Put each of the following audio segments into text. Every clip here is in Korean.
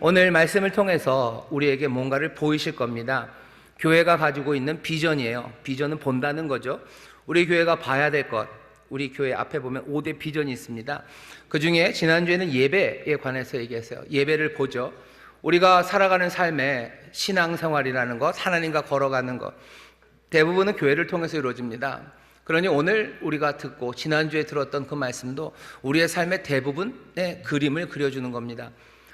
오늘 말씀을 통해서 우리에게 뭔가를 보이실 겁니다. 교회가 가지고 있는 비전이에요. 비전은 본다는 거죠. 우리 교회가 봐야 될 것, 우리 교회 앞에 보면 5대 비전이 있습니다. 그 중에 지난주에는 예배에 관해서 얘기했어요. 예배를 보죠. 우리가 살아가는 삶의 신앙생활이라는 것, 하나님과 걸어가는 것, 대부분은 교회를 통해서 이루어집니다. 그러니 오늘 우리가 듣고 지난주에 들었던 그 말씀도 우리의 삶의 대부분의 그림을 그려주는 겁니다.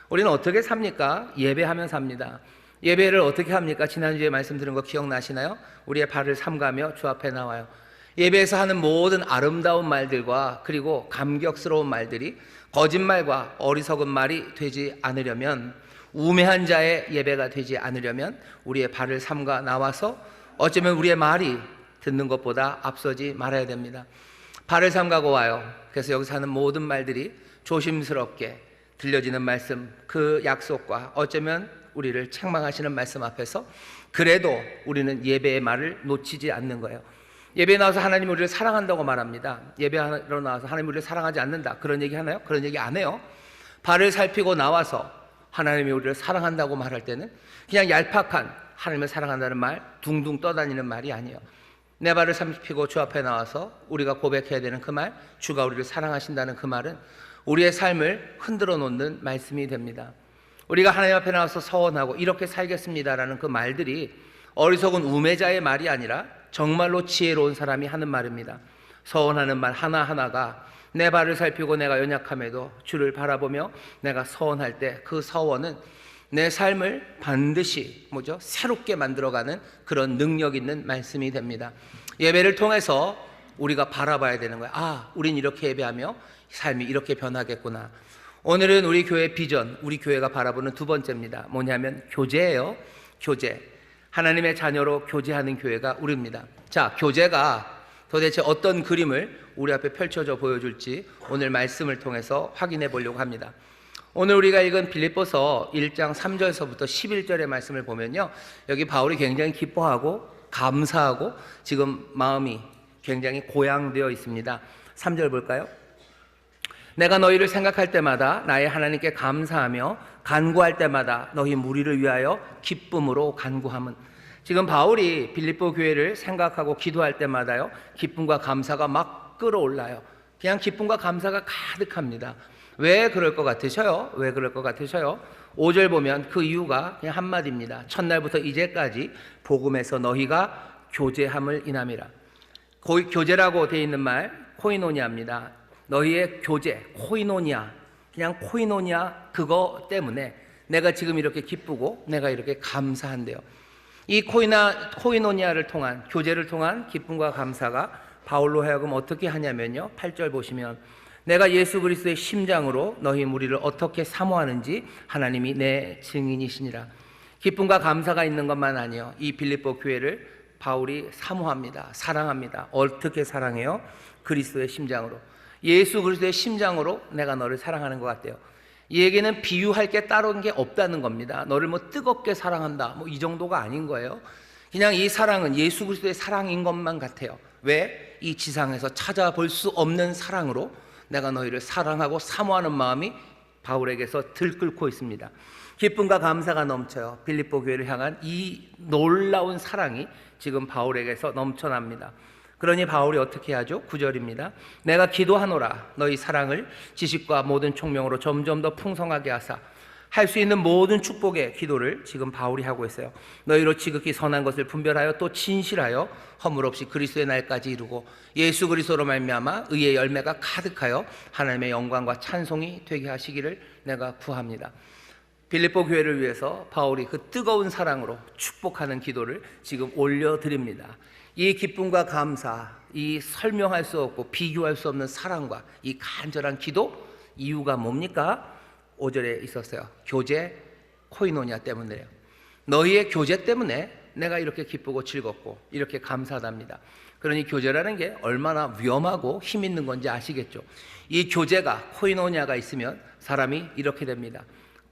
우리는 어떻게 삽니까? 예배하면 삽니다. 예배를 어떻게 합니까? 지난주에 말씀 드린 거 기억나시나요? 우리의 발을 삼가며 주 앞에 나와요. 예배에서 하는 모든 아름다운 말들과 그리고 감격스러운 말들이 거짓말과 어리석은 말이 되지 않으려면, 우매한 자의 예배가 되지 않으려면 우리의 발을 삼가 나와서 어쩌면 우리의 말이 듣는 것보다 앞서지 말아야 됩니다. 발을 삼가고 와요. 그래서 여기서 하는 모든 말들이 조심스럽게 들려지는 말씀, 그 약속과 어쩌면 우리를 책망하시는 말씀 앞에서 그래도 우리는 예배의 말을 놓치지 않는 거예요. 예배에 나와서 하나님 우리를 사랑한다고 말합니다. 예배하러 나와서 하나님 우리를 사랑하지 않는다, 그런 얘기 하나요? 그런 얘기 안 해요. 발을 살피고 나와서 하나님이 우리를 사랑한다고 말할 때는 그냥 얄팍한 하나님을 사랑한다는 말, 둥둥 떠다니는 말이 아니에요. 내 발을 살피고 주 앞에 나와서 우리가 고백해야 되는 그 말, 주가 우리를 사랑하신다는 그 말은 우리의 삶을 흔들어 놓는 말씀이 됩니다. 우리가 하나님 앞에 나와서 서원하고 이렇게 살겠습니다라는 그 말들이 어리석은 우매자의 말이 아니라 정말로 지혜로운 사람이 하는 말입니다. 서원하는 말 하나하나가 내 발을 살피고 내가 연약함에도 주를 바라보며 내가 서원할 때 그 서원은 내 삶을 반드시 새롭게 만들어가는 그런 능력 있는 말씀이 됩니다. 예배를 통해서 우리가 바라봐야 되는 거예요. 아, 우린 이렇게 예배하며 삶이 이렇게 변하겠구나. 오늘은 우리 교회 비전, 우리 교회가 바라보는 두 번째입니다. 뭐냐면 교제예요. 교제. 하나님의 자녀로 교제하는 교회가 우리입니다. 자, 교제가 도대체 어떤 그림을 우리 앞에 펼쳐져 보여줄지 오늘 말씀을 통해서 확인해 보려고 합니다. 오늘 우리가 읽은 빌립보서 1장 3절서부터 11절의 말씀을 보면요, 여기 바울이 굉장히 기뻐하고 감사하고 지금 마음이 굉장히 고양되어 있습니다. 3절 볼까요? 내가 너희를 생각할 때마다 나의 하나님께 감사하며 간구할 때마다 너희 무리를 위하여 기쁨으로 간구함은. 지금 바울이 빌립보 교회를 생각하고 기도할 때마다요, 기쁨과 감사가 막 끌어올라요. 그냥 기쁨과 감사가 가득합니다. 왜 그럴 것 같으셔요? 왜 그럴 것 같으셔요? 5절 보면 그 이유가 그냥 한마디입니다. 첫날부터 이제까지 복음에서 너희가 교제함을 인함이라. 교제라고 되어 있는 말 코이노니아입니다. 너희의 교제, 코이노니아, 그냥 코이노니아 그거 때문에 내가 지금 이렇게 기쁘고 내가 이렇게 감사한대요. 이 코이노니아를 통한, 교제를 통한 기쁨과 감사가 바울로 하여금 어떻게 하냐면요, 8절 보시면 내가 예수 그리스도의 심장으로 너희 무리를 어떻게 사모하는지 하나님이 내 증인이시니라. 기쁨과 감사가 있는 것만 아니에요. 이 빌립보 교회를 바울이 사모합니다. 사랑합니다. 어떻게 사랑해요? 그리스도의 심장으로. 예수 그리스도의 심장으로 내가 너를 사랑하는 것 같아요. 이 얘기는 비유할 게 다른 게 없다는 겁니다. 너를 뜨겁게 사랑한다, 이 정도가 아닌 거예요. 그냥 이 사랑은 예수 그리스도의 사랑인 것만 같아요. 왜? 이 지상에서 찾아볼 수 없는 사랑으로 내가 너희를 사랑하고 사모하는 마음이 바울에게서 들끓고 있습니다. 기쁨과 감사가 넘쳐요. 빌립보 교회를 향한 이 놀라운 사랑이 지금 바울에게서 넘쳐납니다. 그러니 바울이 어떻게 하죠? 9절입니다. 내가 기도하노라 너희 사랑을 지식과 모든 총명으로 점점 더 풍성하게 하사. 할 수 있는 모든 축복의 기도를 지금 바울이 하고 있어요. 너희로 지극히 선한 것을 분별하여 또 진실하여 허물 없이 그리스도의 날까지 이루고 예수 그리스도로 말미암아 의의 열매가 가득하여 하나님의 영광과 찬송이 되게 하시기를 내가 구합니다. 빌립보 교회를 위해서 바울이 그 뜨거운 사랑으로 축복하는 기도를 지금 올려드립니다. 이 기쁨과 감사, 이 설명할 수 없고 비교할 수 없는 사랑과 이 간절한 기도, 이유가 뭡니까? 5절에 있었어요. 교제, 코이노니아 때문에요. 너희의 교제 때문에 내가 이렇게 기쁘고 즐겁고 이렇게 감사합니다. 그러니 교제라는 게 얼마나 위험하고 힘 있는 건지 아시겠죠? 이 교제가, 코이노니아가 있으면 사람이 이렇게 됩니다.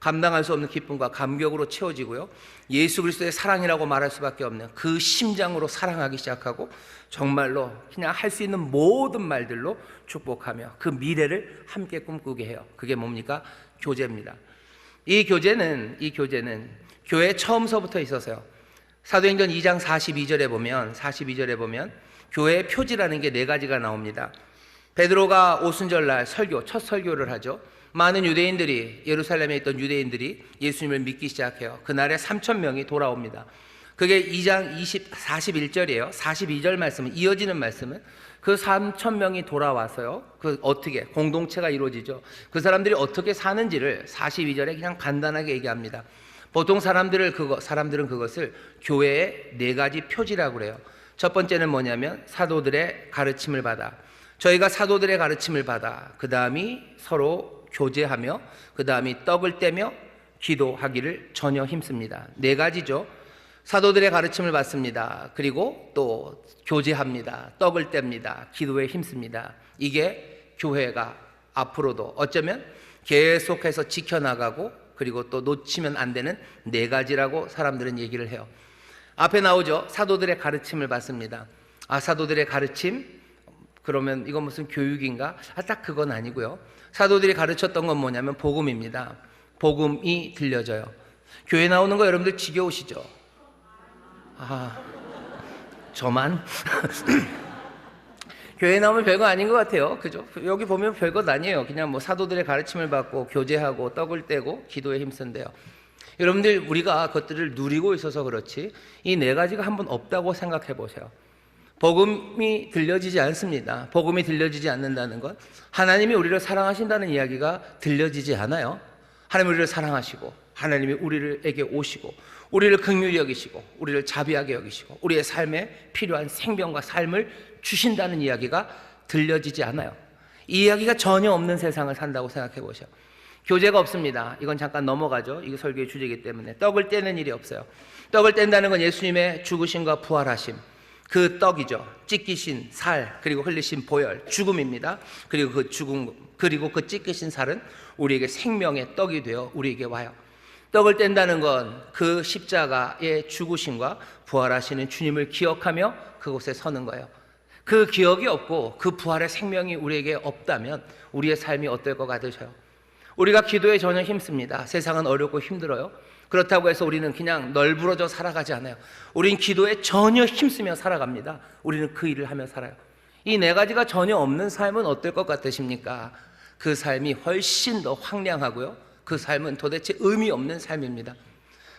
감당할 수 없는 기쁨과 감격으로 채워지고요, 예수 그리스도의 사랑이라고 말할 수밖에 없는 그 심장으로 사랑하기 시작하고 정말로 그냥 할 수 있는 모든 말들로 축복하며 그 미래를 함께 꿈꾸게 해요. 그게 뭡니까? 교제입니다. 이 교제는 교회 처음서부터 있었어요. 사도행전 2장 42절에 보면 교회의 표지라는 게 네 가지가 나옵니다. 베드로가 오순절날 첫 설교를 하죠. 많은 유대인들이, 예루살렘에 있던 유대인들이 예수님을 믿기 시작해요. 그날에 3,000명이 돌아옵니다. 그게 2장 41절이에요. 42절 말씀은, 이어지는 말씀은 그 3,000명이 돌아와서요, 어떻게 공동체가 이루어지죠. 그 사람들이 어떻게 사는지를 42절에 그냥 간단하게 얘기합니다. 보통 사람들은 그것을 교회의 네 가지 표지라고 그래요. 첫 번째는 뭐냐면 사도들의 가르침을 받아, 저희가 사도들의 가르침을 받아 그 다음이 서로 교제하며 그 다음이 떡을 떼며 기도하기를 전혀 힘씁니다. 네 가지죠. 사도들의 가르침을 받습니다. 그리고 또 교제합니다. 떡을 뗍니다. 기도에 힘씁니다. 이게 교회가 앞으로도 어쩌면 계속해서 지켜나가고 그리고 또 놓치면 안 되는 네 가지라고 사람들은 얘기를 해요. 앞에 나오죠. 사도들의 가르침을 받습니다. 사도들의 가르침? 그러면 이건 무슨 교육인가? 딱 그건 아니고요. 사도들이 가르쳤던 건 뭐냐면 복음입니다. 복음이 들려져요. 교회 나오는 거 여러분들 지겨우시죠? 저만? 교회 나오면 별거 아닌 것 같아요. 그죠? 여기 보면 별것 아니에요. 그냥 뭐 사도들의 가르침을 받고 교제하고 떡을 떼고 기도에 힘쓴대요. 여러분들, 우리가 그것들을 누리고 있어서 그렇지 이 네 가지가 한번 없다고 생각해 보세요. 복음이 들려지지 않습니다. 복음이 들려지지 않는다는 것, 하나님이 우리를 사랑하신다는 이야기가 들려지지 않아요. 하나님이 우리를 사랑하시고 하나님이 우리에게 오시고 우리를 긍휼히 여기시고 우리를 자비하게 여기시고 우리의 삶에 필요한 생명과 삶을 주신다는 이야기가 들려지지 않아요. 이 이야기가 전혀 없는 세상을 산다고 생각해 보셔. 교제가 없습니다. 이건 잠깐 넘어가죠. 이게 설교의 주제이기 때문에. 떡을 떼는 일이 없어요. 떡을 뗀다는 건 예수님의 죽으심과 부활하심, 그 떡이죠. 찢기신 살, 그리고 흘리신 보혈, 죽음입니다. 그리고 그 죽음, 그리고 그 찢기신 살은 우리에게 생명의 떡이 되어 우리에게 와요. 떡을 뗀다는 건 그 십자가의 죽으심과 부활하시는 주님을 기억하며 그곳에 서는 거예요. 그 기억이 없고 그 부활의 생명이 우리에게 없다면 우리의 삶이 어떨 것 같으셔요? 우리가 기도에 전혀 힘씁니다. 세상은 어렵고 힘들어요. 그렇다고 해서 우리는 그냥 널브러져 살아가지 않아요. 우린 기도에 전혀 힘쓰며 살아갑니다. 우리는 그 일을 하며 살아요. 이 네 가지가 전혀 없는 삶은 어떨 것 같으십니까? 그 삶이 훨씬 더 황량하고요, 그 삶은 도대체 의미 없는 삶입니다.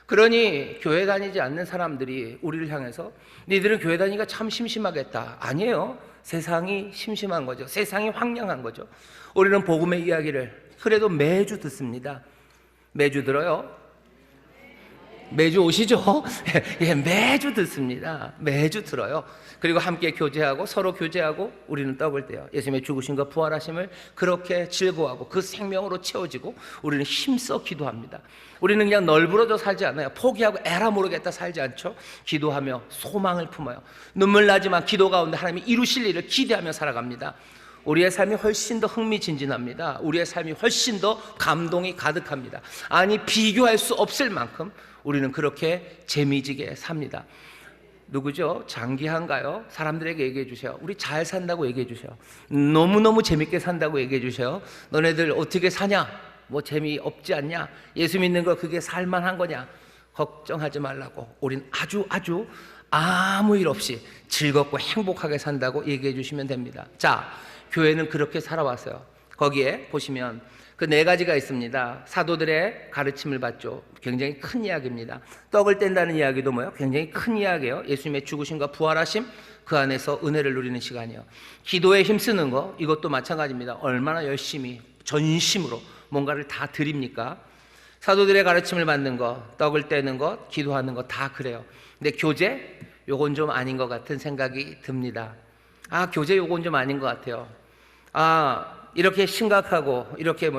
그러니 교회 다니지 않는 사람들이 우리를 향해서 니들은 교회 다니기가 참 심심하겠다. 아니에요. 세상이 심심한 거죠. 세상이 황량한 거죠. 우리는 복음의 이야기를 그래도 매주 듣습니다. 매주 들어요. 매주 오시죠? 예, 매주 듣습니다. 매주 들어요. 그리고 함께 교제하고 서로 교제하고 우리는 떡을 떼요. 예수님의 죽으심과 부활하심을 그렇게 즐거워하고 그 생명으로 채워지고 우리는 힘써 기도합니다. 우리는 그냥 널브러져 살지 않아요. 포기하고 에라 모르겠다 살지 않죠. 기도하며 소망을 품어요. 눈물 나지만 기도 가운데 하나님이 이루실 일을 기대하며 살아갑니다. 우리의 삶이 훨씬 더 흥미진진합니다. 우리의 삶이 훨씬 더 감동이 가득합니다. 아니, 비교할 수 없을 만큼 우리는 그렇게 재미지게 삽니다. 누구죠? 장기한가요? 사람들에게 얘기해 주세요. 우리 잘 산다고 얘기해 주세요. 너무너무 재밌게 산다고 얘기해 주세요. 너네들 어떻게 사냐? 뭐 재미없지 않냐? 예수 믿는 거 그게 살만한 거냐? 걱정하지 말라고. 우린 아주 아무 일 없이 즐겁고 행복하게 산다고 얘기해 주시면 됩니다. 자, 교회는 그렇게 살아왔어요. 거기에 보시면 그 네 가지가 있습니다. 사도들의 가르침을 받죠. 굉장히 큰 이야기입니다. 떡을 뗀다는 이야기도 뭐예요? 굉장히 큰 이야기예요. 예수님의 죽으심과 부활하심, 그 안에서 은혜를 누리는 시간이요. 기도에 힘쓰는 거, 이것도 마찬가지입니다. 얼마나 열심히 전심으로 뭔가를 다 드립니까? 사도들의 가르침을 받는 거, 떡을 떼는 것, 기도하는 거 다 그래요. 근데 교제? 요건 좀 아닌 것 같은 생각이 듭니다. 교제 요건 좀 아닌 것 같아요. 이렇게 심각하고 이렇게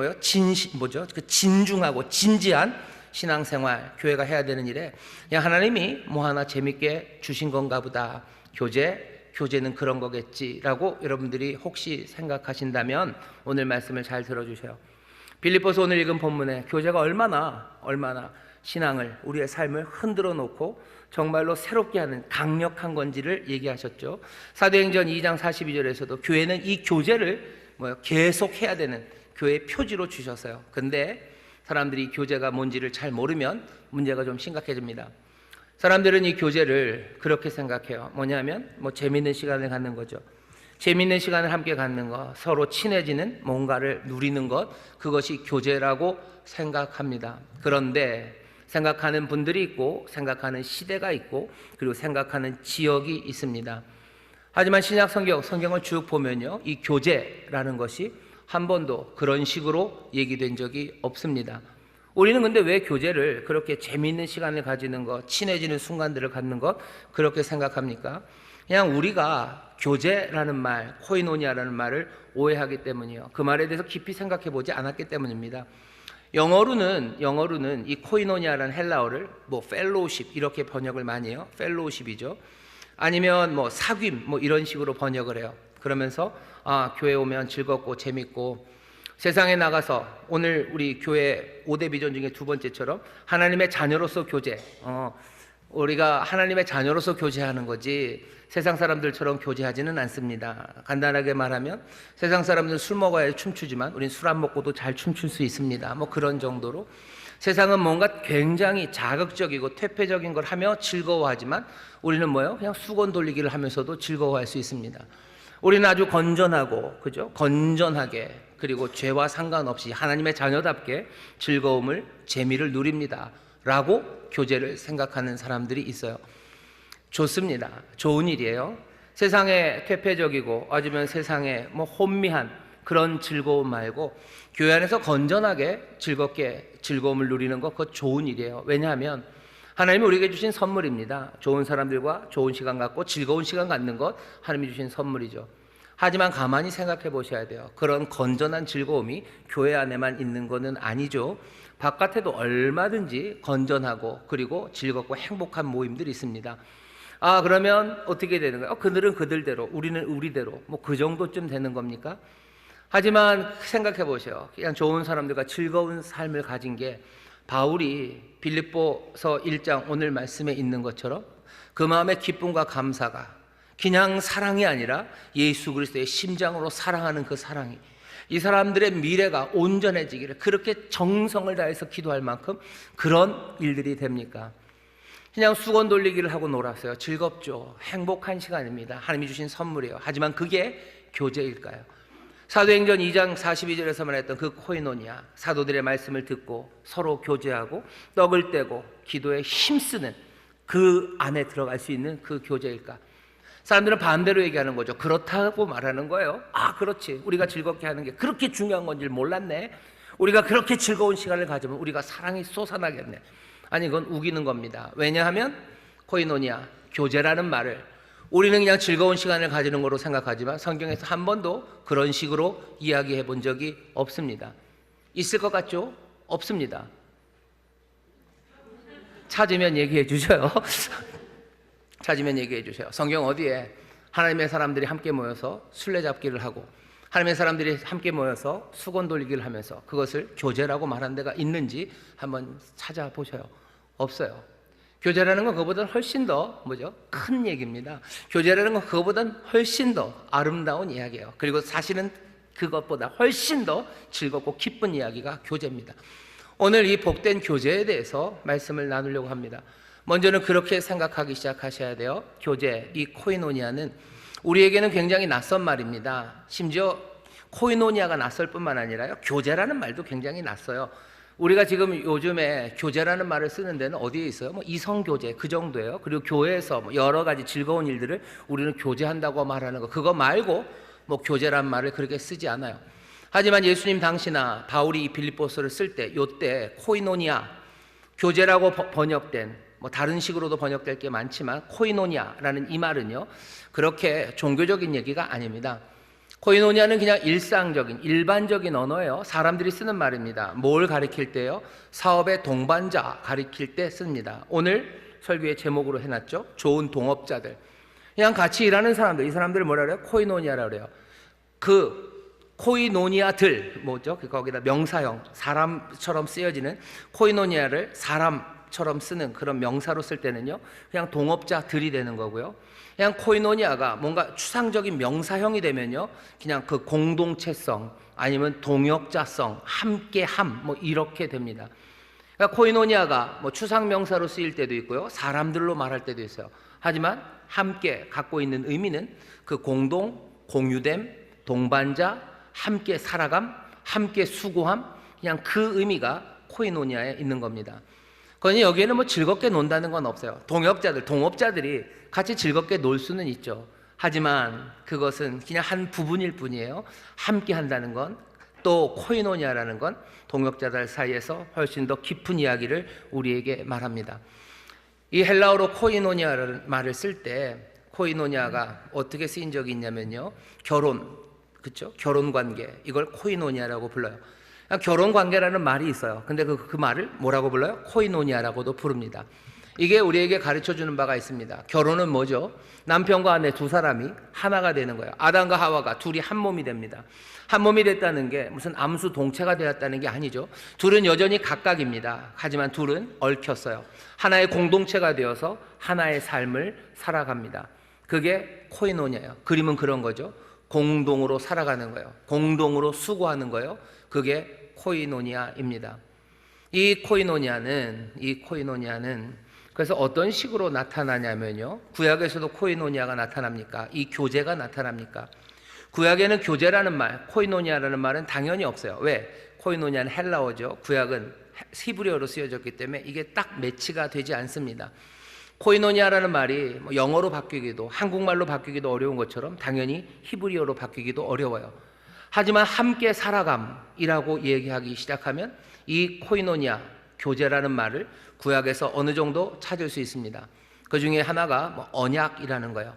진중하고 진지한 신앙생활, 교회가 해야 되는 일에 그냥 하나님이 뭐 하나 재밌게 주신 건가 보다. 교제는 그런 거겠지라고 여러분들이 혹시 생각하신다면 오늘 말씀을 잘 들어주세요. 빌립보서 오늘 읽은 본문에 교제가 얼마나 신앙을, 우리의 삶을 흔들어 놓고 정말로 새롭게 하는 강력한 건지를 얘기하셨죠. 사도행전 2장 42절에서도 교회는 이 교제를 계속 해야 되는 교회의 표지로 주셨어요. 근데 사람들이 교제가 뭔지를 잘 모르면 문제가 좀 심각해집니다. 사람들은 이 교제를 그렇게 생각해요. 뭐냐면 재미있는 시간을 갖는 거죠. 재미있는 시간을 함께 갖는 것, 서로 친해지는 뭔가를 누리는 것, 그것이 교제라고 생각합니다. 그런데 생각하는 분들이 있고 생각하는 시대가 있고 그리고 생각하는 지역이 있습니다. 하지만 신약 성경을 쭉 보면요, 이 교제라는 것이 한 번도 그런 식으로 얘기된 적이 없습니다. 우리는 근데 왜 교제를 그렇게 재미있는 시간을 가지는 것, 친해지는 순간들을 갖는 것 그렇게 생각합니까? 그냥 우리가 교제라는 말, 코이노니아라는 말을 오해하기 때문이요. 그 말에 대해서 깊이 생각해 보지 않았기 때문입니다. 영어로는 이 코이노니아라는 헬라어를 펠로우십 이렇게 번역을 많이 해요. 펠로우십이죠. 아니면 사귐 이런 식으로 번역을 해요. 그러면서 교회 오면 즐겁고 재밌고 세상에 나가서 오늘 우리 교회 5대 비전 중에 두 번째처럼 하나님의 자녀로서 교제, 우리가 하나님의 자녀로서 교제하는 거지 세상 사람들처럼 교제하지는 않습니다. 간단하게 말하면 세상 사람들은 술 먹어야 춤추지만 우린 술 안 먹고도 잘 춤출 수 있습니다. 그런 정도로 세상은 뭔가 굉장히 자극적이고 퇴폐적인 걸 하며 즐거워하지만 우리는 그냥 수건 돌리기를 하면서도 즐거워할 수 있습니다. 우리는 아주 건전하고, 그죠? 건전하게, 그리고 죄와 상관없이 하나님의 자녀답게 즐거움을, 재미를 누립니다. 라고 교제를 생각하는 사람들이 있어요. 좋습니다. 좋은 일이에요. 세상에 퇴폐적이고 아니면 세상에 혼미한 그런 즐거움 말고 교회 안에서 건전하게 즐겁게 즐거움을 누리는 것, 그거 좋은 일이에요. 왜냐하면 하나님이 우리에게 주신 선물입니다. 좋은 사람들과 좋은 시간 갖고 즐거운 시간 갖는 것 하나님이 주신 선물이죠. 하지만 가만히 생각해 보셔야 돼요. 그런 건전한 즐거움이 교회 안에만 있는 것은 아니죠. 바깥에도 얼마든지 건전하고 그리고 즐겁고 행복한 모임들이 있습니다. 그러면 어떻게 되는 거예요? 그들은 그들대로, 우리는 우리대로, 그 정도쯤 되는 겁니까? 하지만 생각해 보세요. 그냥 좋은 사람들과 즐거운 삶을 가진 게 바울이 빌립보서 1장 오늘 말씀에 있는 것처럼 그 마음의 기쁨과 감사가 그냥 사랑이 아니라 예수 그리스도의 심장으로 사랑하는 그 사랑이 이 사람들의 미래가 온전해지기를 그렇게 정성을 다해서 기도할 만큼 그런 일들이 됩니까? 그냥 수건 돌리기를 하고 놀았어요. 즐겁죠. 행복한 시간입니다. 하나님이 주신 선물이에요. 하지만 그게 교제일까요? 사도행전 2장 42절에서 말했던 그 코이노니아, 사도들의 말씀을 듣고 서로 교제하고 떡을 떼고 기도에 힘쓰는 그 안에 들어갈 수 있는 그 교제일까? 사람들은 반대로 얘기하는 거죠. 그렇다고 말하는 거예요. 그렇지. 우리가 즐겁게 하는 게 그렇게 중요한 건지 몰랐네. 우리가 그렇게 즐거운 시간을 가지면 우리가 사랑이 솟아나겠네. 아니, 그건 우기는 겁니다. 왜냐하면 코이노니아, 교제라는 말을 우리는 그냥 즐거운 시간을 가지는 거로 생각하지만 성경에서 한 번도 그런 식으로 이야기해 본 적이 없습니다. 있을 것 같죠? 없습니다. 찾으면 얘기해 주셔요. 찾으면 얘기해 주세요. 성경 어디에 하나님의 사람들이 함께 모여서 술래잡기를 하고 하나님의 사람들이 함께 모여서 수건 돌리기를 하면서 그것을 교제라고 말한 데가 있는지 한번 찾아보셔요. 없어요. 교제라는 건 그거보다 훨씬 더 큰 얘기입니다. 교제라는 건 그거보다 훨씬 더 아름다운 이야기예요. 그리고 사실은 그것보다 훨씬 더 즐겁고 기쁜 이야기가 교제입니다. 오늘 이 복된 교제에 대해서 말씀을 나누려고 합니다. 먼저는 그렇게 생각하기 시작하셔야 돼요. 교제, 이 코이노니아는 우리에게는 굉장히 낯선 말입니다. 심지어 코이노니아가 낯설 뿐만 아니라요, 교제라는 말도 굉장히 낯서요. 우리가 지금 요즘에 교제라는 말을 쓰는 데는 어디에 있어요? 이성교제 그 정도예요. 그리고 교회에서 여러 가지 즐거운 일들을 우리는 교제한다고 말하는 거, 그거 말고 교제란 말을 그렇게 쓰지 않아요. 하지만 예수님 당시나 바울이 이 빌립보서를 쓸 때 요때 코이노니아, 교제라고 번역된 다른 식으로도 번역될 게 많지만 코이노니아라는 이 말은요 그렇게 종교적인 얘기가 아닙니다. 코이노니아는 그냥 일상적인 일반적인 언어예요. 사람들이 쓰는 말입니다. 뭘 가리킬 때요? 사업의 동반자 가리킬 때 씁니다. 오늘 설교의 제목으로 해놨죠. 좋은 동업자들, 그냥 같이 일하는 사람들, 이 사람들을 뭐라 그래요? 코이노니아라고 그래요. 그 코이노니아들 거기다 명사형 사람처럼 쓰여지는 코이노니아를 사람처럼 동업자처럼 쓰는 그런 명사로 쓸 때는요, 그냥 동업자들이 되는 거고요. 그냥 코이노니아가 뭔가 추상적인 명사형이 되면요, 그냥 그 공동체성 아니면 동역자성, 함께함 뭐 이렇게 됩니다. 그러니까 코이노니아가 뭐 추상 명사로 쓰일 때도 있고요, 사람들로 말할 때도 있어요. 하지만 함께 갖고 있는 의미는 그 공동, 공유됨, 동반자, 함께 살아감, 함께 수고함, 그냥 그 의미가 코이노니아에 있는 겁니다. 그러니 여기에는 뭐 즐겁게 논다는 건 없어요. 동역자들, 동업자들이 같이 즐겁게 놀 수는 있죠. 하지만 그것은 그냥 한 부분일 뿐이에요. 함께 한다는 건, 또 코이노니아라는 건 동역자들 사이에서 훨씬 더 깊은 이야기를 우리에게 말합니다. 이 헬라어로 코이노니아라는 말을 쓸 때 코이노니아가 어떻게 쓰인 적이 있냐면요, 결혼, 그렇죠? 결혼 관계, 이걸 코이노니아라고 불러요. 결혼 관계라는 말이 있어요. 근데 그 말을 뭐라고 불러요? 코이노니아라고도 부릅니다. 이게 우리에게 가르쳐 주는 바가 있습니다. 결혼은 뭐죠? 남편과 아내 두 사람이 하나가 되는 거예요. 아담과 하와가 둘이 한 몸이 됩니다. 한 몸이 됐다는 게 무슨 암수 동체가 되었다는 게 아니죠. 둘은 여전히 각각입니다. 하지만 둘은 얽혔어요. 하나의 공동체가 되어서 하나의 삶을 살아갑니다. 그게 코이노니아예요. 그림은 그런 거죠. 공동으로 살아가는 거예요. 공동으로 수고하는 거예요. 그게 코이노니아입니다. 이 코이노니아는 그래서 어떤 식으로 나타나냐면요, 구약에서도 코이노니아가 나타납니까? 이 교제가 나타납니까? 구약에는 교제라는 말, 코이노니아라는 말은 당연히 없어요. 왜? 코이노니아는 헬라어죠. 구약은 히브리어로 쓰여졌기 때문에 이게 딱 매치가 되지 않습니다. 코이노니아라는 말이 영어로 바뀌기도, 한국말로 바뀌기도 어려운 것처럼 당연히 히브리어로 바뀌기도 어려워요. 하지만 함께 살아감이라고 얘기하기 시작하면 이 코이노니아, 교제라는 말을 구약에서 어느 정도 찾을 수 있습니다. 그 중에 하나가 언약이라는 거예요.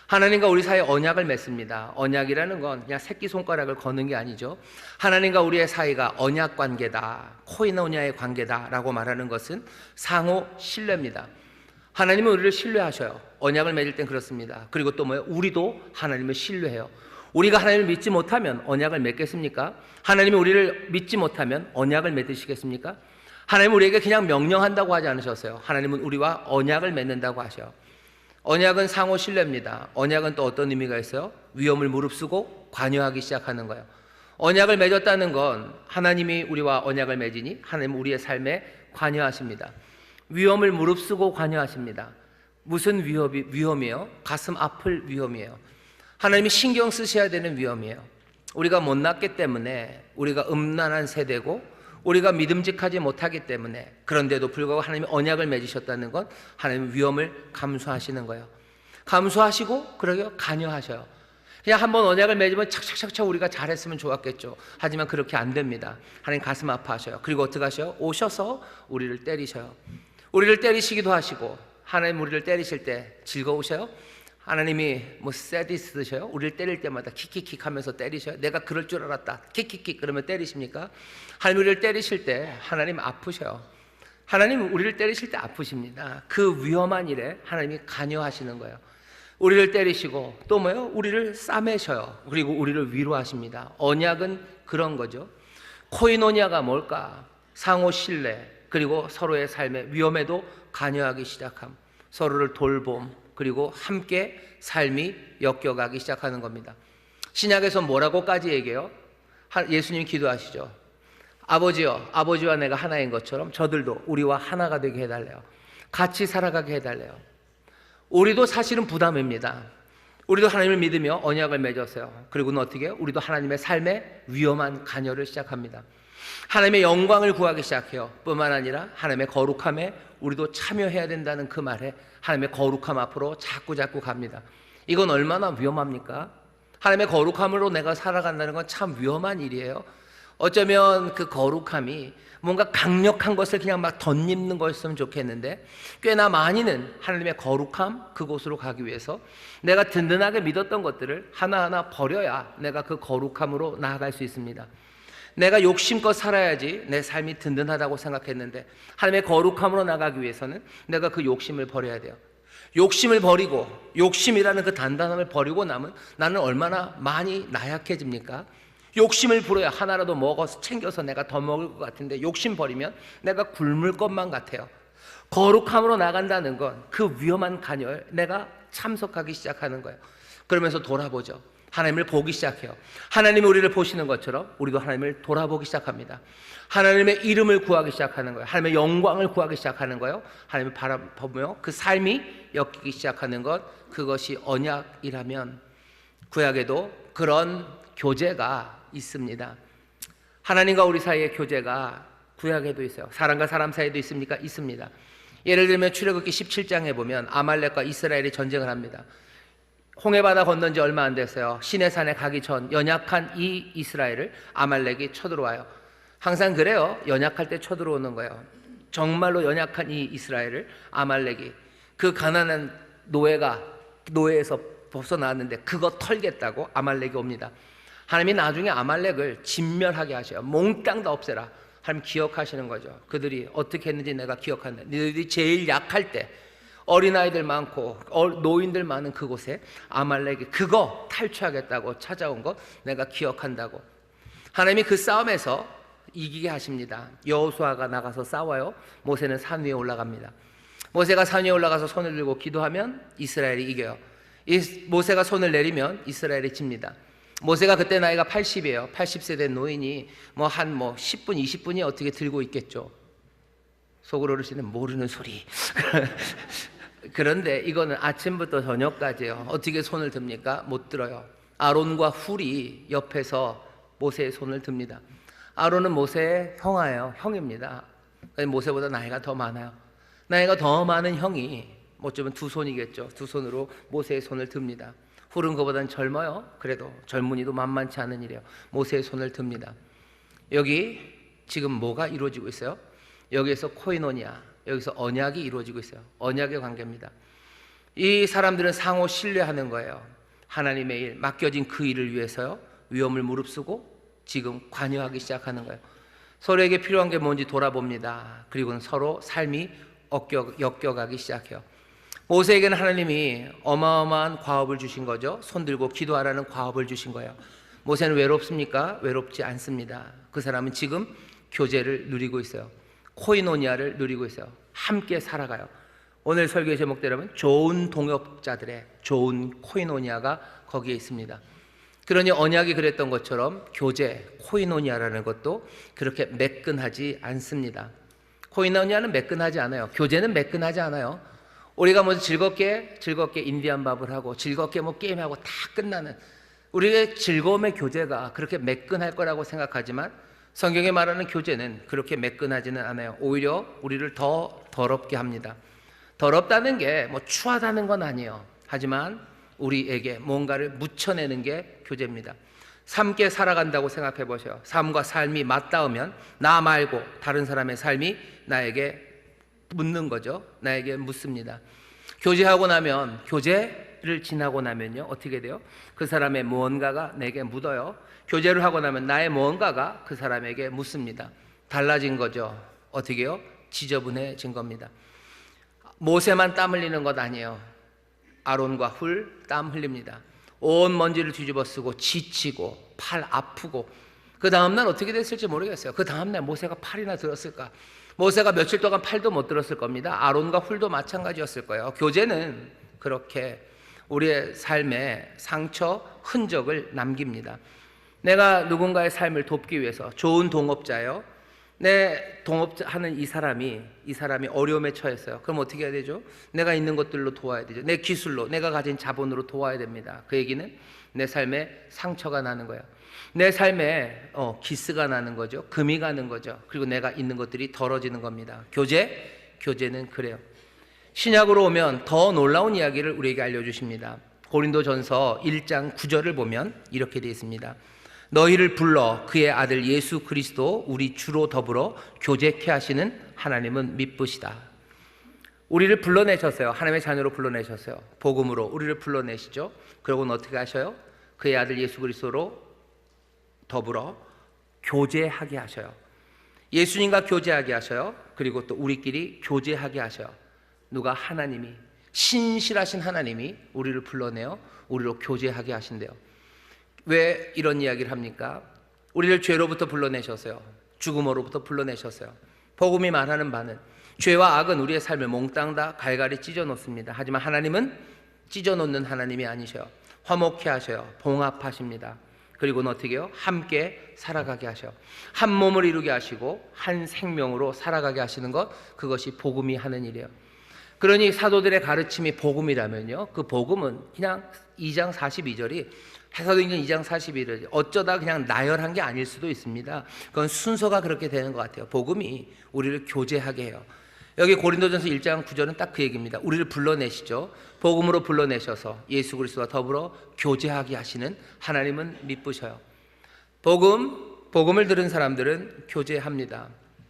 하나님과 우리 사이에 언약을 맺습니다. 언약이라는 건 그냥 새끼손가락을 거는 게 아니죠. 하나님과 우리의 사이가 언약 관계다, 코이노니아의 관계다라고 말하는 것은 상호 신뢰입니다. 하나님은 우리를 신뢰하셔요. 언약을 맺을 땐 그렇습니다. 그리고 또 뭐예요? 우리도 하나님을 신뢰해요. 우리가 하나님을 믿지 못하면 언약을 맺겠습니까? 하나님이 우리를 믿지 못하면 언약을 맺으시겠습니까? 하나님은 우리에게 그냥 명령한다고 하지 않으셨어요. 하나님은 우리와 언약을 맺는다고 하셔요. 언약은 상호 신뢰입니다. 언약은 또 어떤 의미가 있어요? 위험을 무릅쓰고 관여하기 시작하는 거예요. 언약을 맺었다는 건 하나님이 우리와 언약을 맺으니 하나님은 우리의 삶에 관여하십니다. 위험을 무릅쓰고 관여하십니다. 무슨 위험이에요? 가슴 아플 위험이에요. 하나님이 신경 쓰셔야 되는 위험이에요. 우리가 못났기 때문에, 우리가 음란한 세대고 우리가 믿음직하지 못하기 때문에, 그런데도 불구하고 하나님이 언약을 맺으셨다는 건 하나님은 위험을 감수하시는 거예요. 감수하시고 그러게 관여하셔요. 그냥 한번 언약을 맺으면 착착착착 우리가 잘했으면 좋았겠죠. 하지만 그렇게 안 됩니다. 하나님 가슴 아파하셔요. 그리고 어떻게 하셔요? 오셔서 우리를 때리셔요. 우리를 때리시기도 하시고, 하나님 우리를 때리실 때 즐거우셔요? 하나님이 새디스트셔요? 우리를 때릴 때마다 킥킥킥 하면서 때리셔요? 내가 그럴 줄 알았다 킥킥킥 그러면 때리십니까? 하나님 우리를 때리실 때 하나님 아프셔요. 하나님 우리를 때리실 때 아프십니다. 그 위험한 일에 하나님이 관여하시는 거예요. 우리를 때리시고 또 뭐예요? 우리를 싸매셔요. 그리고 우리를 위로하십니다. 언약은 그런 거죠. 코이노니아가 뭘까? 상호 신뢰, 그리고 서로의 삶의 위험에도 관여하기 시작함, 서로를 돌봄, 그리고 함께 삶이 엮여가기 시작하는 겁니다. 신약에서 뭐라고까지 얘기해요? 예수님 기도하시죠. 아버지여, 아버지와 내가 하나인 것처럼 저들도 우리와 하나가 되게 해달래요. 같이 살아가게 해달래요. 우리도 사실은 부담입니다. 우리도 하나님을 믿으며 언약을 맺었어요. 그리고는 어떻게 해요? 우리도 하나님의 삶에 위험한 관여를 시작합니다. 하나님의 영광을 구하기 시작해요. 뿐만 아니라 하나님의 거룩함에 우리도 참여해야 된다는 그 말에 하나님의 거룩함 앞으로 자꾸 갑니다. 이건 얼마나 위험합니까? 하나님의 거룩함으로 내가 살아간다는 건 참 위험한 일이에요. 어쩌면 그 거룩함이 뭔가 강력한 것을 그냥 막 덧입는 거였으면 좋겠는데, 꽤나 많이는 하나님의 거룩함, 그곳으로 가기 위해서 내가 든든하게 믿었던 것들을 하나하나 버려야 내가 그 거룩함으로 나아갈 수 있습니다. 내가 욕심껏 살아야지 내 삶이 든든하다고 생각했는데, 하나님의 거룩함으로 나가기 위해서는 내가 그 욕심을 버려야 돼요. 욕심을 버리고, 욕심이라는 그 단단함을 버리고 나면 나는 얼마나 많이 나약해집니까? 욕심을 부려야 하나라도 먹어서 챙겨서 내가 더 먹을 것 같은데, 욕심 버리면 내가 굶을 것만 같아요. 거룩함으로 나간다는 건 그 위험한 간열 내가 참석하기 시작하는 거예요. 그러면서 돌아보죠. 하나님을 보기 시작해요. 하나님이 우리를 보시는 것처럼 우리도 하나님을 돌아보기 시작합니다. 하나님의 이름을 구하기 시작하는 거예요. 하나님의 영광을 구하기 시작하는 거예요. 하나님을 바라보며 그 삶이 엮이기 시작하는 것, 그것이 언약이라면 구약에도 그런 교제가 있습니다. 하나님과 우리 사이의 교제가 구약에도 있어요. 사람과 사람 사이에도 있습니까? 있습니다. 예를 들면 출애굽기 17장에 보면 아말렉과 이스라엘이 전쟁을 합니다. 홍해바다 건넌 지 얼마 안 됐어요. 시내산에 가기 전 연약한 이 이스라엘을 아말렉이 쳐들어와요. 항상 그래요. 연약할 때 쳐들어오는 거예요. 정말로 연약한 이 이스라엘을 아말렉이, 그 가난한 노예에서 벗어나왔는데 그거 털겠다고 아말렉이 옵니다. 하나님이 나중에 아말렉을 진멸하게 하셔요. 몽땅 다 없애라. 하나님 기억하시는 거죠. 그들이 어떻게 했는지 내가 기억한다. 너희들이 제일 약할 때 어린아이들 많고 노인들 많은 그곳에 아말렉이 그거 탈취하겠다고 찾아온 것 내가 기억한다고. 하나님이 그 싸움에서 이기게 하십니다. 여호수아가 나가서 싸워요. 모세는 산 위에 올라갑니다. 모세가 산 위에 올라가서 손을 들고 기도하면 이스라엘이 이겨요. 모세가 손을 내리면 이스라엘이 집니다. 모세가 그때 나이가 80이에요. 80세 된 노인이 한 10분, 20분이 어떻게 들고 있겠죠. 속으로 그러시는 모르는 소리. 그런데 이거는 아침부터 저녁까지예요. 어떻게 손을 듭니까? 못 들어요. 아론과 훌이 옆에서 모세의 손을 듭니다. 아론은 모세의 형입니다. 모세보다 나이가 더 많아요. 나이가 더 많은 형이 어쩌면 두 손이겠죠. 두 손으로 모세의 손을 듭니다. 훌은 그보다는 젊어요. 그래도 젊은이도 만만치 않은 일이에요. 모세의 손을 듭니다. 여기 지금 뭐가 이루어지고 있어요? 여기에서 코이노니아, 여기서 언약이 이루어지고 있어요. 언약의 관계입니다. 이 사람들은 상호 신뢰하는 거예요. 하나님의 일, 맡겨진 그 일을 위해서요, 위험을 무릅쓰고 지금 관여하기 시작하는 거예요. 서로에게 필요한 게 뭔지 돌아봅니다. 그리고는 서로 삶이 엮여가기 시작해요. 모세에게는 하나님이 어마어마한 과업을 주신 거죠. 손 들고 기도하라는 과업을 주신 거예요. 모세는 외롭습니까? 외롭지 않습니다. 그 사람은 지금 교제를 누리고 있어요. 코이노니아를 누리고 있어요. 함께 살아가요. 오늘 설교의 제목대로면 좋은 동역자들의 좋은 코이노니아가 거기에 있습니다. 그러니 언약이 그랬던 것처럼 교제, 코이노니아라는 것도 그렇게 매끈하지 않습니다. 코이노니아는 매끈하지 않아요. 교제는 매끈하지 않아요. 우리가 먼저 즐겁게 인디안 밥을 하고 즐겁게 게임하고 다 끝나는 우리의 즐거움의 교제가 그렇게 매끈할 거라고 생각하지만 성경에 말하는 교제는 그렇게 매끈하지는 않아요. 오히려 우리를 더 더럽게 합니다. 더럽다는 게 추하다는 건 아니에요. 하지만 우리에게 뭔가를 묻혀내는 게 교제입니다. 함께 살아간다고 생각해 보세요. 삶과 삶이 맞닿으면 나 말고 다른 사람의 삶이 나에게 묻는 거죠. 나에게 묻습니다. 교제하고 나면, 교제를 지나고 나면요, 어떻게 돼요? 그 사람의 무언가가 내게 묻어요. 교제를 하고 나면 나의 무언가가 그 사람에게 묻습니다. 달라진 거죠. 어떻게 해요? 지저분해진 겁니다. 모세만 땀 흘리는 것 아니에요. 아론과 훌 땀 흘립니다. 온 먼지를 뒤집어 쓰고 지치고 팔 아프고, 그 다음날 어떻게 됐을지 모르겠어요. 그 다음날 모세가 팔이나 들었을까? 모세가 며칠 동안 팔도 못 들었을 겁니다. 아론과 훌도 마찬가지였을 거예요. 교제는 그렇게 우리의 삶에 상처, 흔적을 남깁니다. 내가 누군가의 삶을 돕기 위해서 좋은 동업자예요. 내 동업하는 이 사람이 어려움에 처했어요. 그럼 어떻게 해야 되죠? 내가 있는 것들로 도와야 되죠. 내 기술로, 내가 가진 자본으로 도와야 됩니다. 그 얘기는 내 삶에 상처가 나는 거예요. 내 삶에 기스가 나는 거죠. 금이 가는 거죠. 그리고 내가 있는 것들이 더러지는 겁니다. 교제는 그래요. 신약으로 오면 더 놀라운 이야기를 우리에게 알려주십니다. 고린도전서 1장 9절을 보면 이렇게 되어 있습니다. 너희를 불러 그의 아들 예수 그리스도 우리 주로 더불어 교제케 하시는 하나님은 미쁘시다. 우리를 불러내셨어요. 하나님의 자녀로 불러내셨어요. 복음으로 우리를 불러내시죠. 그러고는 어떻게 하셔요? 그의 아들 예수 그리스도로 더불어 교제하게 하셔요. 예수님과 교제하게 하셔요. 그리고 또 우리끼리 교제하게 하셔요. 누가? 하나님이, 신실하신 하나님이 우리를 불러내어 우리로 교제하게 하신대요. 왜 이런 이야기를 합니까? 우리를 죄로부터 불러내셨어요. 죽음으로부터 불러내셨어요. 복음이 말하는 바는 죄와 악은 우리의 삶을 몽땅 다 갈갈이 찢어 놓습니다. 하지만 하나님은 찢어 놓는 하나님이 아니셔요. 화목케 하셔요. 봉합하십니다. 그리고는 어떻게 해요? 함께 살아가게 하셔요. 한 몸을 이루게 하시고 한 생명으로 살아가게 하시는 것, 그것이 복음이 하는 일이에요. 그러니 사도들의 가르침이 복음이라면요, 그 복음은 그냥 2장 42절이 사도행전 2장 41절 어쩌다 그냥 나열한 게 아닐 수도 있습니다. 그건 순서가 그렇게 되는 것 같아요. 복음이 우리를 교제하게 해요. 여기 고린도전서 1장 9절은 딱 그 얘기입니다. 우리를 불러내시죠. 복음으로 불러내셔서 예수 그리스도와 더불어 교제하게 하시는 하나님은 미쁘셔요. 복음을 들은 사람들은 교제합니다.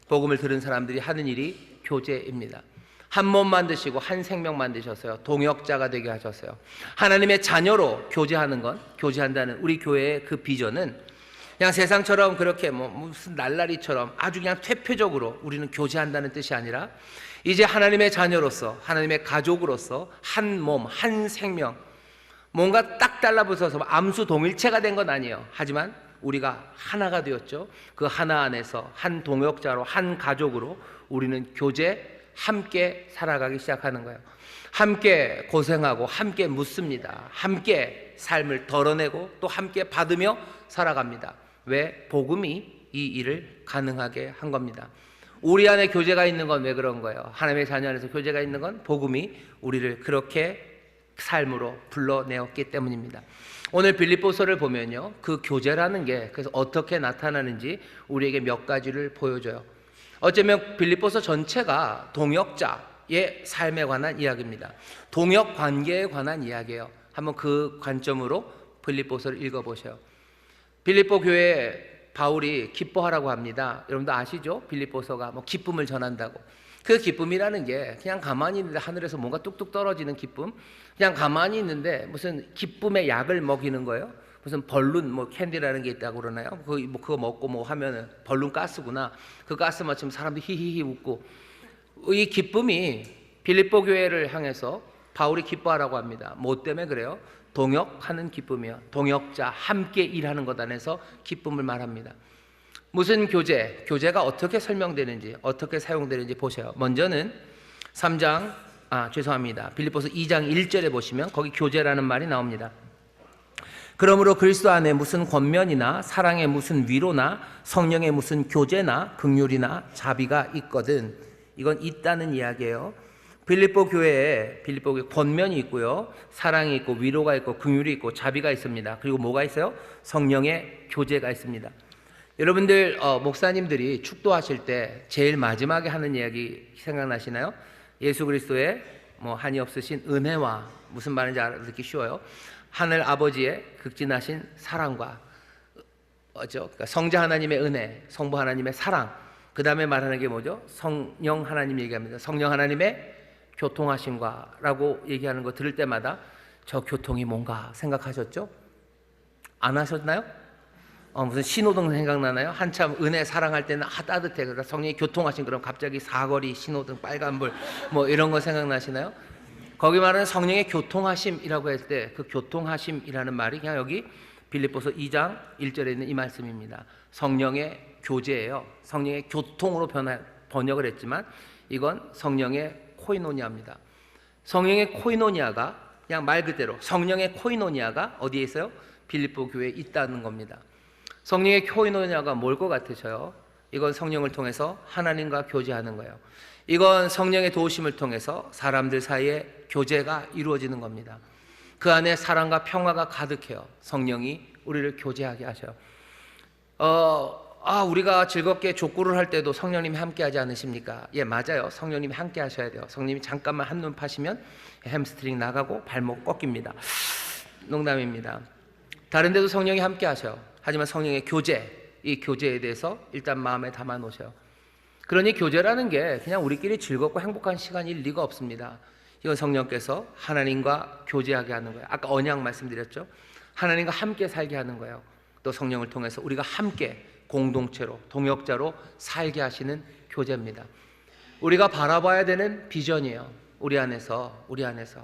복음을 들은 사람들이 하는 일이 교제입니다. 한 몸 만드시고 한 생명 만드셨어요. 동역자가 되게 하셨어요. 하나님의 자녀로 교제한다는 우리 교회의 그 비전은 그냥 세상처럼 그렇게 무슨 날라리처럼 아주 그냥 퇴폐적으로 우리는 교제한다는 뜻이 아니라 이제 하나님의 자녀로서, 하나님의 가족으로서 한 몸, 한 생명, 뭔가 딱 달라붙어서 암수 동일체가 된 건 아니에요. 하지만 우리가 하나가 되었죠. 그 하나 안에서 한 동역자로, 한 가족으로 우리는 함께 살아가기 시작하는 거예요. 함께 고생하고 함께 묻습니다. 함께 삶을 덜어내고 또 함께 받으며 살아갑니다. 왜? 복음이 이 일을 가능하게 한 겁니다. 우리 안에 교제가 있는 건 왜 그런 거예요? 하나님의 자녀 안에서 교제가 있는 건 복음이 우리를 그렇게 삶으로 불러내었기 때문입니다. 오늘 빌립보서를 보면요, 그 교제라는 게 그래서 어떻게 나타나는지 우리에게 몇 가지를 보여줘요. 어쩌면 빌립보서 전체가 동역자의 삶에 관한 이야기입니다. 동역 관계에 관한 이야기예요. 한번 그 관점으로 빌립보서를 읽어보세요. 빌립보 교회에 바울이 기뻐하라고 합니다. 여러분도 아시죠? 빌립보서가 기쁨을 전한다고. 그 기쁨이라는 게 그냥 가만히 있는데 하늘에서 뭔가 뚝뚝 떨어지는 기쁨, 그냥 가만히 있는데 무슨 기쁨의 약을 먹이는 거예요. 무슨 벌룬 캔디라는 게 있다고 그러나요? 그거 먹고 하면은 벌룬 가스구나. 그 가스 마치면 사람들이 히히히 웃고. 이 기쁨이 빌립보 교회를 향해서 바울이 기뻐하라고 합니다. 뭐 때문에 그래요? 동역하는 기쁨이요. 동역자, 함께 일하는 것 안에서 기쁨을 말합니다. 무슨 교제가 어떻게 설명되는지, 어떻게 사용되는지 보세요. 먼저는 빌립보서 2장 1절에 보시면 거기 교제라는 말이 나옵니다. 그러므로 그리스도 안에 무슨 권면이나 사랑의 무슨 위로나 성령의 무슨 교제나 긍휼이나 자비가 있거든. 이건 있다는 이야기예요. 빌립보 교회에 권면이 있고요, 사랑이 있고 위로가 있고 긍휼이 있고 자비가 있습니다. 그리고 뭐가 있어요? 성령의 교제가 있습니다. 여러분들 목사님들이 축도하실 때 제일 마지막에 하는 이야기 생각나시나요? 예수 그리스도의 한이 없으신 은혜와, 무슨 말인지 알아듣기 쉬워요. 하늘 아버지의 극진하신 사랑과 그러니까 성자 하나님의 은혜, 성부 하나님의 사랑, 그 다음에 말하는 게 뭐죠? 성령 하나님 얘기합니다. 성령 하나님의 교통하심과 라고 얘기하는 거 들을 때마다 저 교통이 뭔가 생각하셨죠? 안 하셨나요? 무슨 신호등 생각나나요? 한참 은혜 사랑할 때는 따뜻해. 그러니까 성령이 교통하신, 그럼 갑자기 사거리 신호등 빨간불 이런 거 생각나시나요? 거기 말하는 성령의 교통하심이라고 했을 때 그 교통하심이라는 말이 그냥 여기 빌립보서 2장 1절에 있는 이 말씀입니다. 성령의 교제예요. 성령의 교통으로 번역을 했지만 이건 성령의 코이노니아입니다. 성령의 코이노니아가 그냥 말 그대로 성령의 코이노니아가 어디에 있어요? 빌립보 교회에 있다는 겁니다. 성령의 코이노니아가 뭘 것 같으셔요? 이건 성령을 통해서 하나님과 교제하는 거예요. 이건 성령의 도우심을 통해서 사람들 사이에 교제가 이루어지는 겁니다. 그 안에 사랑과 평화가 가득해요. 성령이 우리를 교제하게 하셔요. 우리가 즐겁게 족구를 할 때도 성령님이 함께 하지 않으십니까? 예, 맞아요. 성령님이 함께 하셔야 돼요. 성령님이 잠깐만 한눈 파시면 햄스트링 나가고 발목 꺾입니다. 농담입니다. 다른 데도 성령이 함께 하셔요. 하지만 성령의 교제, 이 교제에 대해서 일단 마음에 담아 놓으셔요. 그러니 교제라는 게 그냥 우리끼리 즐겁고 행복한 시간일 리가 없습니다. 이건 성령께서 하나님과 교제하게 하는 거예요. 아까 언약 말씀드렸죠? 하나님과 함께 살게 하는 거예요. 또 성령을 통해서 우리가 함께 공동체로, 동역자로 살게 하시는 교제입니다. 우리가 바라봐야 되는 비전이에요. 우리 안에서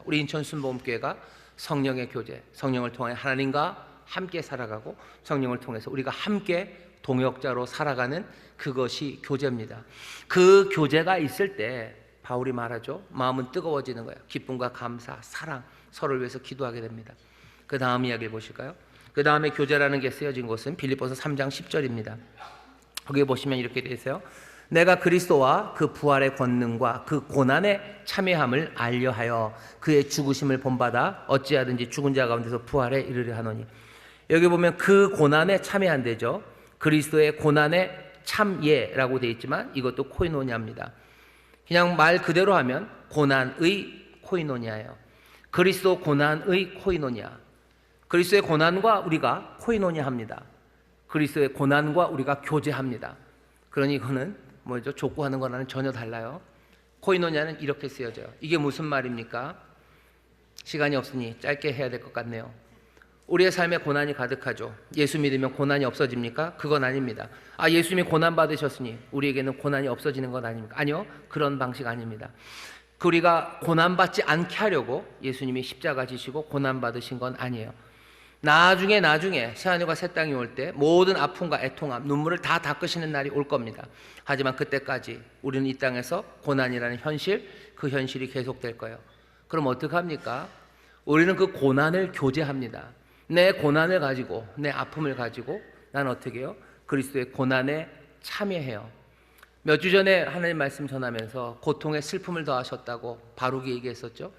우리 인천 순복음교회가 성령의 교제, 성령을 통해 하나님과 함께 살아가고 성령을 통해서 우리가 함께 동역자로 살아가는 그것이 교제입니다. 그 교제가 있을 때 바울이 말하죠. 마음은 뜨거워지는 거예요. 기쁨과 감사, 사랑, 서로를 위해서 기도하게 됩니다. 그 다음 이야기를 보실까요? 그 다음에 교제라는 게 쓰여진 곳은 빌립보서 3장 10절입니다. 거기에 보시면 이렇게 되어 있어요. 내가 그리스도와 그 부활의 권능과 그 고난의 참여함을 알려하여 그의 죽으심을 본받아 어찌하든지 죽은 자 가운데서 부활에 이르려 하노니. 여기 보면 그 고난에 참여한대죠. 그리스도의 고난에 참예라고 되어 있지만 이것도 코이노니아입니다. 그냥 말 그대로 하면 고난의 코이노니아예요. 그리스도 고난의 코이노니아. 그리스도의 고난과 우리가 코이노니아합니다. 그리스도의 고난과 우리가 교제합니다. 그러니 이거는 뭐죠? 족구하는 거랑은 전혀 달라요. 코이노니아는 이렇게 쓰여져요. 이게 무슨 말입니까? 시간이 없으니 짧게 해야 될 것 같네요. 우리의 삶에 고난이 가득하죠. 예수 믿으면 고난이 없어집니까? 그건 아닙니다. 예수님이 고난 받으셨으니 우리에게는 고난이 없어지는 건 아닙니까? 아니요, 그런 방식 아닙니다. 우리가 고난 받지 않게 하려고 예수님이 십자가 지시고 고난 받으신 건 아니에요. 나중에 새하늘과 새 땅이 올 때 모든 아픔과 애통함, 눈물을 다 닦으시는 날이 올 겁니다. 하지만 그때까지 우리는 이 땅에서 고난이라는 현실, 그 현실이 계속될 거예요. 그럼 어떡합니까? 우리는 그 고난을 교제합니다. 내 고난을 가지고, 내 아픔을 가지고 난 어떻게 해요? 그리스도의 고난에 참여해요. 몇 주 전에 하나님 말씀 전하면서 고통에 슬픔을 더하셨다고 바룩이 얘기했었죠.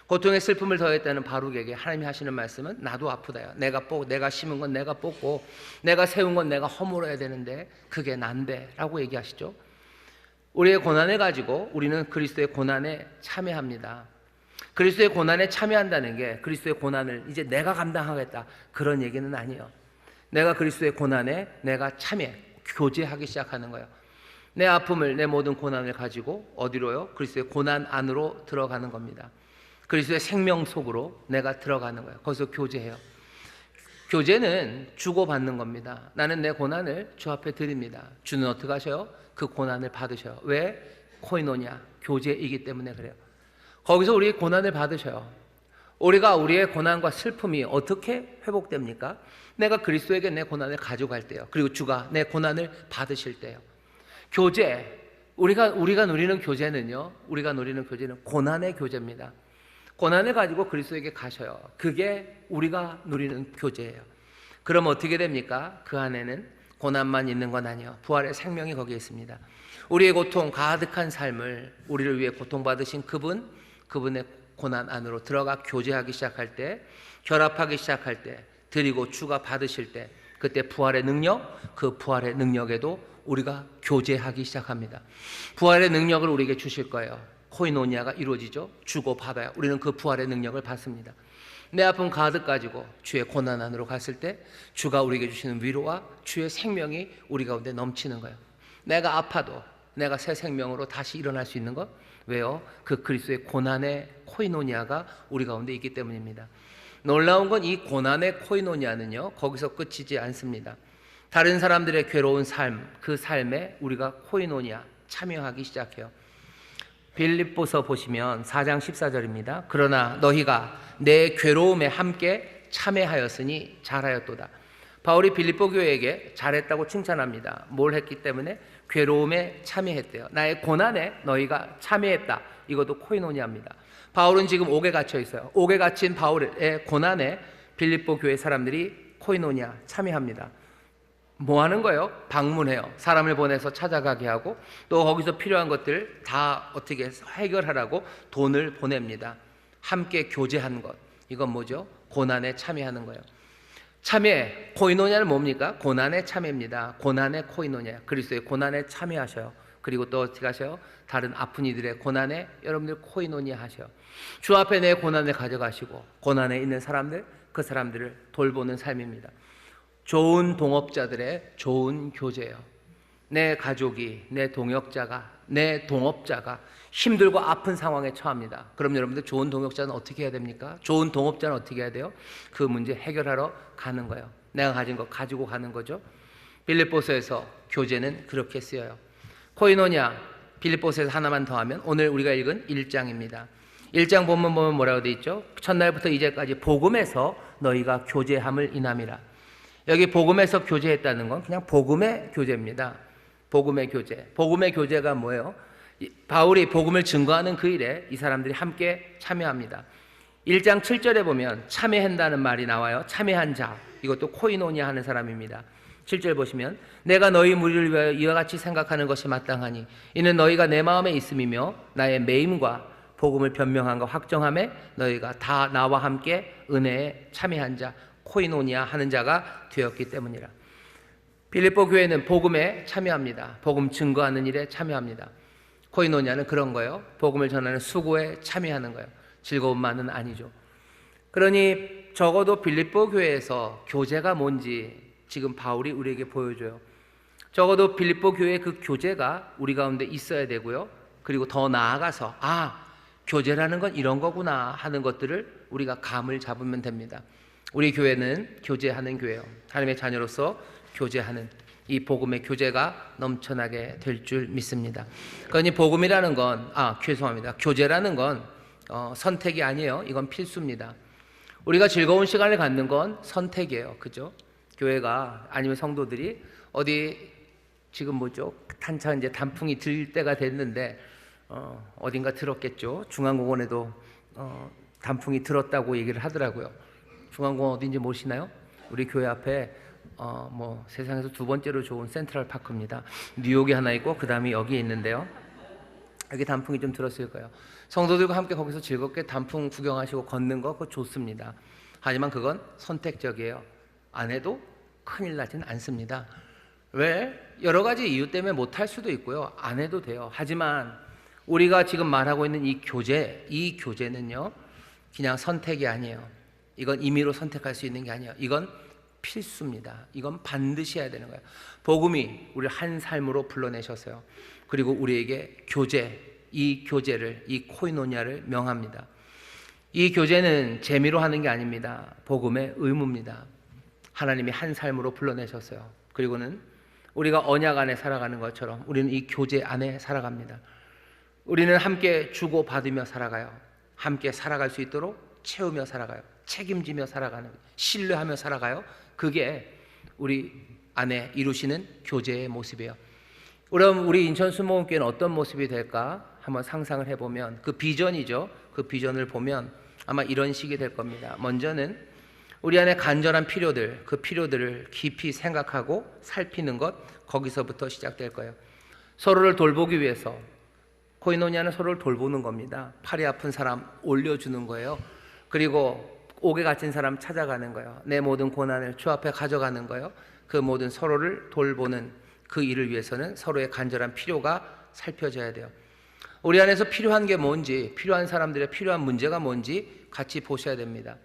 고통에 슬픔을 더했다는 바룩에게 하나님이 하시는 말씀은 나도 아프다요. 내가 심은 건 내가 뽑고 내가 세운 건 내가 허물어야 되는데 그게 난데 라고 얘기하시죠. 우리의 고난을 가지고 우리는 그리스도의 고난에 참여합니다. 그리스도의 고난에 참여한다는 게 그리스도의 고난을 이제 내가 감당하겠다 그런 얘기는 아니에요. 내가 그리스도의 고난에 내가 참여, 교제하기 시작하는 거예요. 내 아픔을, 내 모든 고난을 가지고 어디로요? 그리스도의 고난 안으로 들어가는 겁니다. 그리스도의 생명 속으로 내가 들어가는 거예요. 거기서 교제해요. 교제는 주고받는 겁니다. 나는 내 고난을 주 앞에 드립니다. 주는 어떻게 하셔요? 그 고난을 받으셔요. 왜? 코이노냐, 교제이기 때문에 그래요. 거기서 우리 고난을 받으셔요. 우리의 고난과 슬픔이 어떻게 회복됩니까? 내가 그리스도에게 내 고난을 가져갈 때요. 그리고 주가 내 고난을 받으실 때요. 교제, 우리가 누리는 교제는요. 우리가 누리는 교제는 고난의 교제입니다. 고난을 가지고 그리스도에게 가셔요. 그게 우리가 누리는 교제예요. 그럼 어떻게 됩니까? 그 안에는 고난만 있는 건 아니에요. 부활의 생명이 거기에 있습니다. 우리의 고통 가득한 삶을 우리를 위해 고통받으신 그분의 고난 안으로 들어가 교제하기 시작할 때, 결합하기 시작할 때, 드리고 주가 받으실 때, 그때 부활의 능력, 그 부활의 능력에도 우리가 교제하기 시작합니다. 부활의 능력을 우리에게 주실 거예요. 코이노니아가 이루어지죠. 주고 받아요. 우리는 그 부활의 능력을 받습니다. 내 아픔 가득 가지고 주의 고난 안으로 갔을 때 주가 우리에게 주시는 위로와 주의 생명이 우리 가운데 넘치는 거예요. 내가 아파도 내가 새 생명으로 다시 일어날 수 있는 것. 왜요? 그 그리스도의 고난의 코이노니아가 우리 가운데 있기 때문입니다. 놀라운 건 이 고난의 코이노니아는요, 거기서 끝이지 않습니다. 다른 사람들의 괴로운 삶, 그 삶에 우리가 코이노니아 참여하기 시작해요. 빌립보서 보시면 4장 14절입니다. 그러나 너희가 내 괴로움에 함께 참여하였으니 잘하였도다. 바울이 빌립보 교회에게 잘했다고 칭찬합니다. 뭘 했기 때문에? 괴로움에 참여했대요. 나의 고난에 너희가 참여했다. 이것도 코이노니아입니다. 바울은 지금 옥에 갇혀 있어요. 옥에 갇힌 바울의 고난에 빌립보 교회 사람들이 코이노니아 참여합니다. 뭐 하는 거예요? 방문해요. 사람을 보내서 찾아가게 하고 또 거기서 필요한 것들 다 어떻게 해결하라고 돈을 보냅니다. 함께 교제한 것. 이건 뭐죠? 고난에 참여하는 거예요. 참여, 코이노니아는 뭡니까? 고난에 참여입니다. 고난의 코이노니아. 그리스도의 고난에 참여하셔요. 그리고 또 어떻게 하셔요? 다른 아픈 이들의 고난에 여러분들 코이노니아 하셔요. 주 앞에 내 고난을 가져가시고 고난에 있는 사람들, 그 사람들을 돌보는 삶입니다. 좋은 동업자들의 좋은 교제예요. 내 가족이, 내 동업자가 힘들고 아픈 상황에 처합니다. 그럼 여러분들 좋은 동역자는 어떻게 해야 됩니까? 좋은 동업자는 어떻게 해야 돼요? 그 문제 해결하러 가는 거예요. 내가 가진 거 가지고 가는 거죠. 빌립보서에서 교제는 그렇게 쓰여요. 코이노냐, 빌립보서에서 하나만 더 하면 오늘 우리가 읽은 1장입니다. 1장 본문 보면 뭐라고 되어 있죠? 첫날부터 이제까지 복음에서 너희가 교제함을 인함이라. 여기 복음에서 교제했다는 건 그냥 복음의 교제입니다. 복음의 교제. 복음의 교제가 뭐예요? 바울이 복음을 증거하는 그 일에 이 사람들이 함께 참여합니다. 1장 7절에 보면 참여한다는 말이 나와요. 참여한 자, 이것도 코이노니아 하는 사람입니다. 7절 보시면 내가 너희 무리를 위하여 이와 같이 생각하는 것이 마땅하니 이는 너희가 내 마음에 있음이며 나의 매임과 복음을 변명한과 확정함에 너희가 다 나와 함께 은혜에 참여한 자, 코이노니아 하는 자가 되었기 때문이라. 빌립보 교회는 복음에 참여합니다. 복음 증거하는 일에 참여합니다. 코이노니아는 그런 거예요. 복음을 전하는 수고에 참여하는 거예요. 즐거움만은 아니죠. 그러니 적어도 빌립보 교회에서 교제가 뭔지 지금 바울이 우리에게 보여줘요. 적어도 빌립보 교회의 그 교제가 우리 가운데 있어야 되고요. 그리고 더 나아가서 교제라는 건 이런 거구나 하는 것들을 우리가 감을 잡으면 됩니다. 우리 교회는 교제하는 교회예요. 하나님의 자녀로서 교제하는 이 복음의 교제가 넘쳐나게 될 줄 믿습니다. 그러니 복음이라는 건 죄송합니다. 교제라는 건 선택이 아니에요. 이건 필수입니다. 우리가 즐거운 시간을 갖는 건 선택이에요. 그죠? 교회가 아니면 성도들이 어디 지금 뭐죠? 한창 이제 단풍이 들 때가 됐는데 어딘가 들었겠죠. 중앙공원에도 단풍이 들었다고 얘기를 하더라고요. 중앙공원 어딘지 모르시나요? 우리 교회 앞에 뭐 세상에서 두 번째로 좋은 센트럴 파크입니다. 뉴욕에 하나 있고 그 다음에 여기에 있는데요. 여기 단풍이 좀 들었을 거예요. 성도들과 함께 거기서 즐겁게 단풍 구경하시고 걷는 거 그거 좋습니다. 하지만 그건 선택적이에요. 안 해도 큰일 나진 않습니다. 왜? 여러 가지 이유 때문에 못할 수도 있고요. 안 해도 돼요. 하지만 우리가 지금 말하고 있는 이 교제는요 그냥 선택이 아니에요. 이건 임의로 선택할 수 있는 게 아니에요. 이건 필수입니다. 이건 반드시 해야 되는 거예요. 복음이 우리를 한 삶으로 불러내셨어요. 그리고 우리에게 이 교제를, 이 코이노니아를 명합니다. 이 교제는 재미로 하는 게 아닙니다. 복음의 의무입니다. 하나님이 한 삶으로 불러내셨어요. 그리고는 우리가 언약 안에 살아가는 것처럼 우리는 이 교제 안에 살아갑니다. 우리는 함께 주고 받으며 살아가요. 함께 살아갈 수 있도록 채우며 살아가요. 책임지며 살아가는, 신뢰하며 살아가요. 그게 우리 안에 이루시는 교제의 모습이에요. 그럼 우리 인천 순복음교회는 어떤 모습이 될까 한번 상상을 해보면 그 비전이죠. 그 비전을 보면 아마 이런 식이 될 겁니다. 먼저는 우리 안에 간절한 필요들, 그 필요들을 깊이 생각하고 살피는 것, 거기서부터 시작될 거예요. 서로를 돌보기 위해서, 코이노니아는 서로를 돌보는 겁니다. 팔이 아픈 사람 올려주는 거예요. 그리고 옥에 갇힌 사람 찾아가는 거예요. 내 모든 고난을 주 앞에 가져가는 거예요. 그 모든 서로를 돌보는 그 일을 위해서는 서로의 간절한 필요가 살펴져야 돼요. 우리 안에서 필요한 게 뭔지, 필요한 사람들의 필요한 문제가 뭔지 같이 보셔야 됩니다.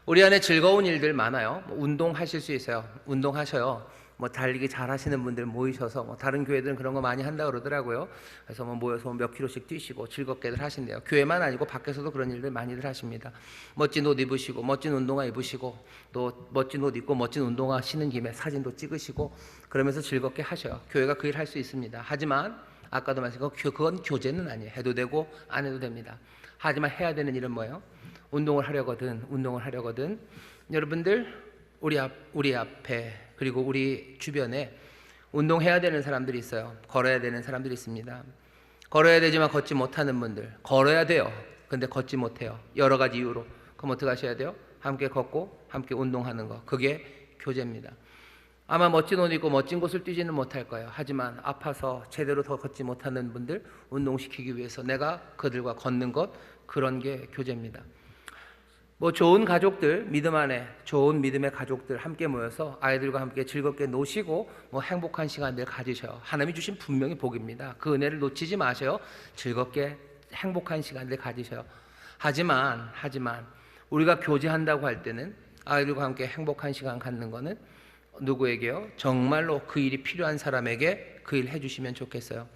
우리 안에 즐거운 일들 많아요. 운동하실 수 있어요. 운동하셔요. 달리기 잘 하시는 분들 모이셔서 다른 교회들은 그런 거 많이 한다 그러더라고요. 그래서 모여서 몇 킬로씩 뛰시고 즐겁게들 하신대요. 교회만 아니고 밖에서도 그런 일들 많이들 하십니다. 멋진 옷 입으시고 멋진 운동화 입으시고 또 멋진 옷 입고 멋진 운동화 신은 김에 사진도 찍으시고 그러면서 즐겁게 하셔요. 교회가 그 일 할 수 있습니다. 하지만 아까도 말씀드린 그건 교제는 아니에요. 해도 되고 안 해도 됩니다. 하지만 해야 되는 일은 뭐예요? 운동을 하려거든 여러분들 우리 앞에 그리고 우리 주변에 운동해야 되는 사람들이 있어요. 걸어야 되는 사람들이 있습니다. 걸어야 되지만 걷지 못하는 분들, 걸어야 돼요. 근데 걷지 못해요. 여러 가지 이유로. 그럼 어떻게 하셔야 돼요? 함께 걷고 함께 운동하는 거. 그게 교제입니다. 아마 멋진 옷 입고 멋진 곳을 뛰지는 못할 거예요. 하지만 아파서 제대로 더 걷지 못하는 분들 운동시키기 위해서 내가 그들과 걷는 것, 그런 게 교제입니다. 좋은 가족들, 믿음 안에 좋은 믿음의 가족들 함께 모여서 아이들과 함께 즐겁게 노시고 행복한 시간들 가지셔요. 하나님이 주신 분명히 복입니다. 그 은혜를 놓치지 마세요. 즐겁게 행복한 시간들 가지셔요. 하지만 우리가 교제한다고 할 때는 아이들과 함께 행복한 시간 갖는 거는 누구에게요? 정말로 그 일이 필요한 사람에게 그 일 해주시면 좋겠어요.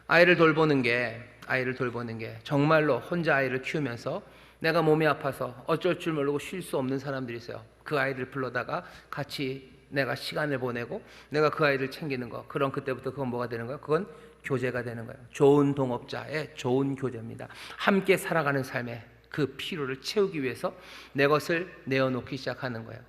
아이를 돌보는 게 정말로 혼자 아이를 키우면서 내가 몸이 아파서 어쩔 줄 모르고 쉴 수 없는 사람들이 있어요. 그 아이를 불러다가 같이 내가 시간을 보내고 내가 그 아이를 챙기는 거, 그럼 그때부터 그건 뭐가 되는 거예요? 그건 교제가 되는 거예요. 좋은 동업자의 좋은 교제입니다. 함께 살아가는 삶의 그 필요를 채우기 위해서 내 것을 내어놓기 시작하는 거예요.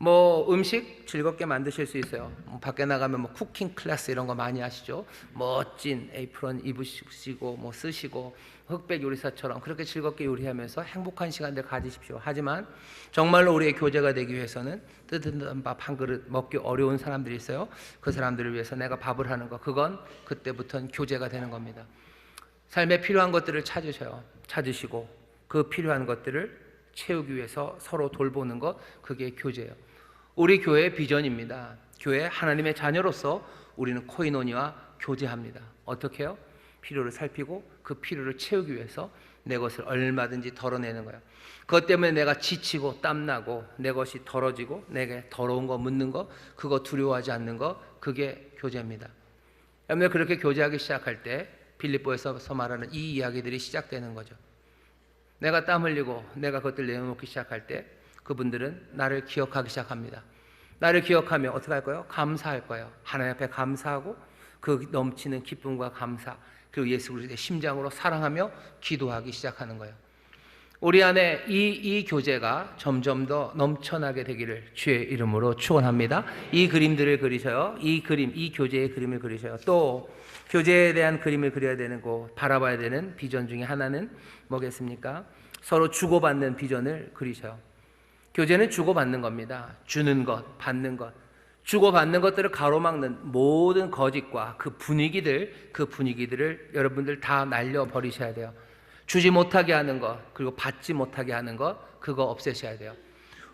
뭐 음식 즐겁게 만드실 수 있어요. 밖에 나가면 뭐 쿠킹 클래스 이런 거 많이 하시죠. 멋진 에이프런 입으시고 뭐 쓰시고 흑백 요리사처럼 그렇게 즐겁게 요리하면서 행복한 시간들 가지십시오. 하지만 정말로 우리의 교제가 되기 위해서는 뜨뜻한 밥 한 그릇 먹기 어려운 사람들이 있어요. 그 사람들을 위해서 내가 밥을 하는 거, 그건 그때부터는 교제가 되는 겁니다. 삶에 필요한 것들을 찾으시고 그 필요한 것들을 채우기 위해서 서로 돌보는 것, 그게 교제예요. 우리 교회의 비전입니다. 교회 하나님의 자녀로서 우리는 코이노니와 교제합니다. 어떻게 해요? 필요를 살피고 그 필요를 채우기 위해서 내 것을 얼마든지 덜어내는 거예요. 그것 때문에 내가 지치고 땀나고 내 것이 더러지고 내게 더러운 거 묻는 거, 그거 두려워하지 않는 거, 그게 교제입니다. 여러분들 그렇게 교제하기 시작할 때 빌립보에서 말하는 이 이야기들이 시작되는 거죠. 내가 땀 흘리고 내가 그것들 내어놓기 시작할 때 그분들은 나를 기억하기 시작합니다. 나를 기억하며 어떻게 할 거예요? 감사할 거예요. 하나님 앞에 감사하고 그 넘치는 기쁨과 감사, 그리고 예수 그리스도의 심장으로 사랑하며 기도하기 시작하는 거예요. 우리 안에 이 교제가 점점 더 넘쳐나게 되기를 주의 이름으로 축원합니다. 이 그림들을 그리셔요. 이 교제의 그림을 그리셔요. 또 교제에 대한 그림을 그려야 되는 거, 바라봐야 되는 비전 중에 하나는 뭐겠습니까? 서로 주고받는 비전을 그리셔요. 교제는 주고받는 겁니다. 주는 것, 받는 것. 주고받는 것들을 가로막는 모든 거짓과 그 분위기들을 여러분들 다 날려버리셔야 돼요. 주지 못하게 하는 것, 그리고 받지 못하게 하는 것, 그거 없애셔야 돼요.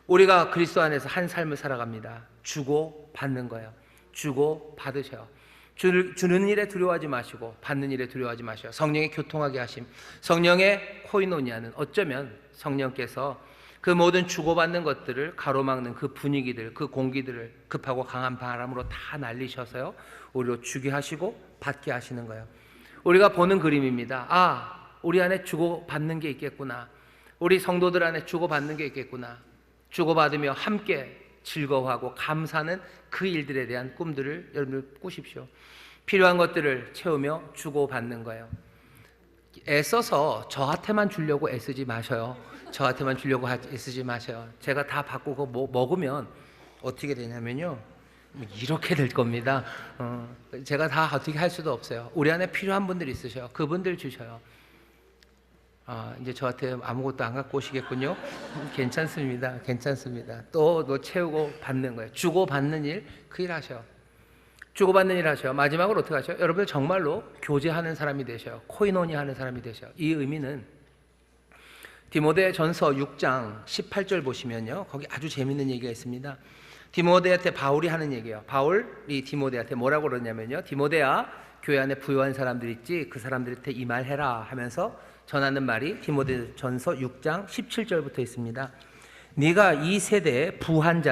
우리가 그리스도 안에서 한 삶을 살아갑니다. 주고 받는 거예요. 주고 받으셔요. 주는 일에 두려워하지 마시고 받는 일에 두려워하지 마셔요. 성령의 교통하게 하심, 성령의 코이노니아는 어쩌면 성령께서 그 모든 주고받는 것들을 가로막는 그 분위기들, 그 공기들을 급하고 강한 바람으로 다 날리셔서요, 우리로 주게 하시고 받게 하시는 거예요. 우리가 보는 그림입니다. 우리 안에 주고받는 게 있겠구나. 우리 성도들 안에 주고받는 게 있겠구나. 주고받으며 함께 즐거워하고 감사하는 그 일들에 대한 꿈들을 여러분들 꾸십시오. 필요한 것들을 채우며 주고받는 거예요. 애써서 저한테만 주려고 애쓰지 마셔요. 저한테만 주려고 애쓰지 마셔요. 제가 다 받고 그거 먹으면 어떻게 되냐면요, 이렇게 될 겁니다. 제가 다 어떻게 할 수도 없어요. 우리 안에 필요한 분들이 있으셔요. 그분들 주셔요. 이제 저한테 아무것도 안 갖고 오시겠군요. 괜찮습니다. 괜찮습니다. 또 채우고 받는 거예요. 주고 받는 일, 그 일 하셔. 주고 받는 일 하셔. 마지막으로 어떻게 하셔? 여러분 정말로 교제하는 사람이 되셔요. 코이노니 하는 사람이 되셔요. 이 의미는 디모데전서 6장 18절 보시면요, 거기 아주 재밌는 얘기가 있습니다. 디모데한테 바울이 하는 얘기예요. 바울이 디모데한테 뭐라고 그러냐면요, 디모데야, 교회 안에 부요한 사람들 있지, 그 사람들한테 이 말 해라 하면서 전하는 말이 디모데전서 6장 17절부터 있습니다. 네가 이 세대의 부한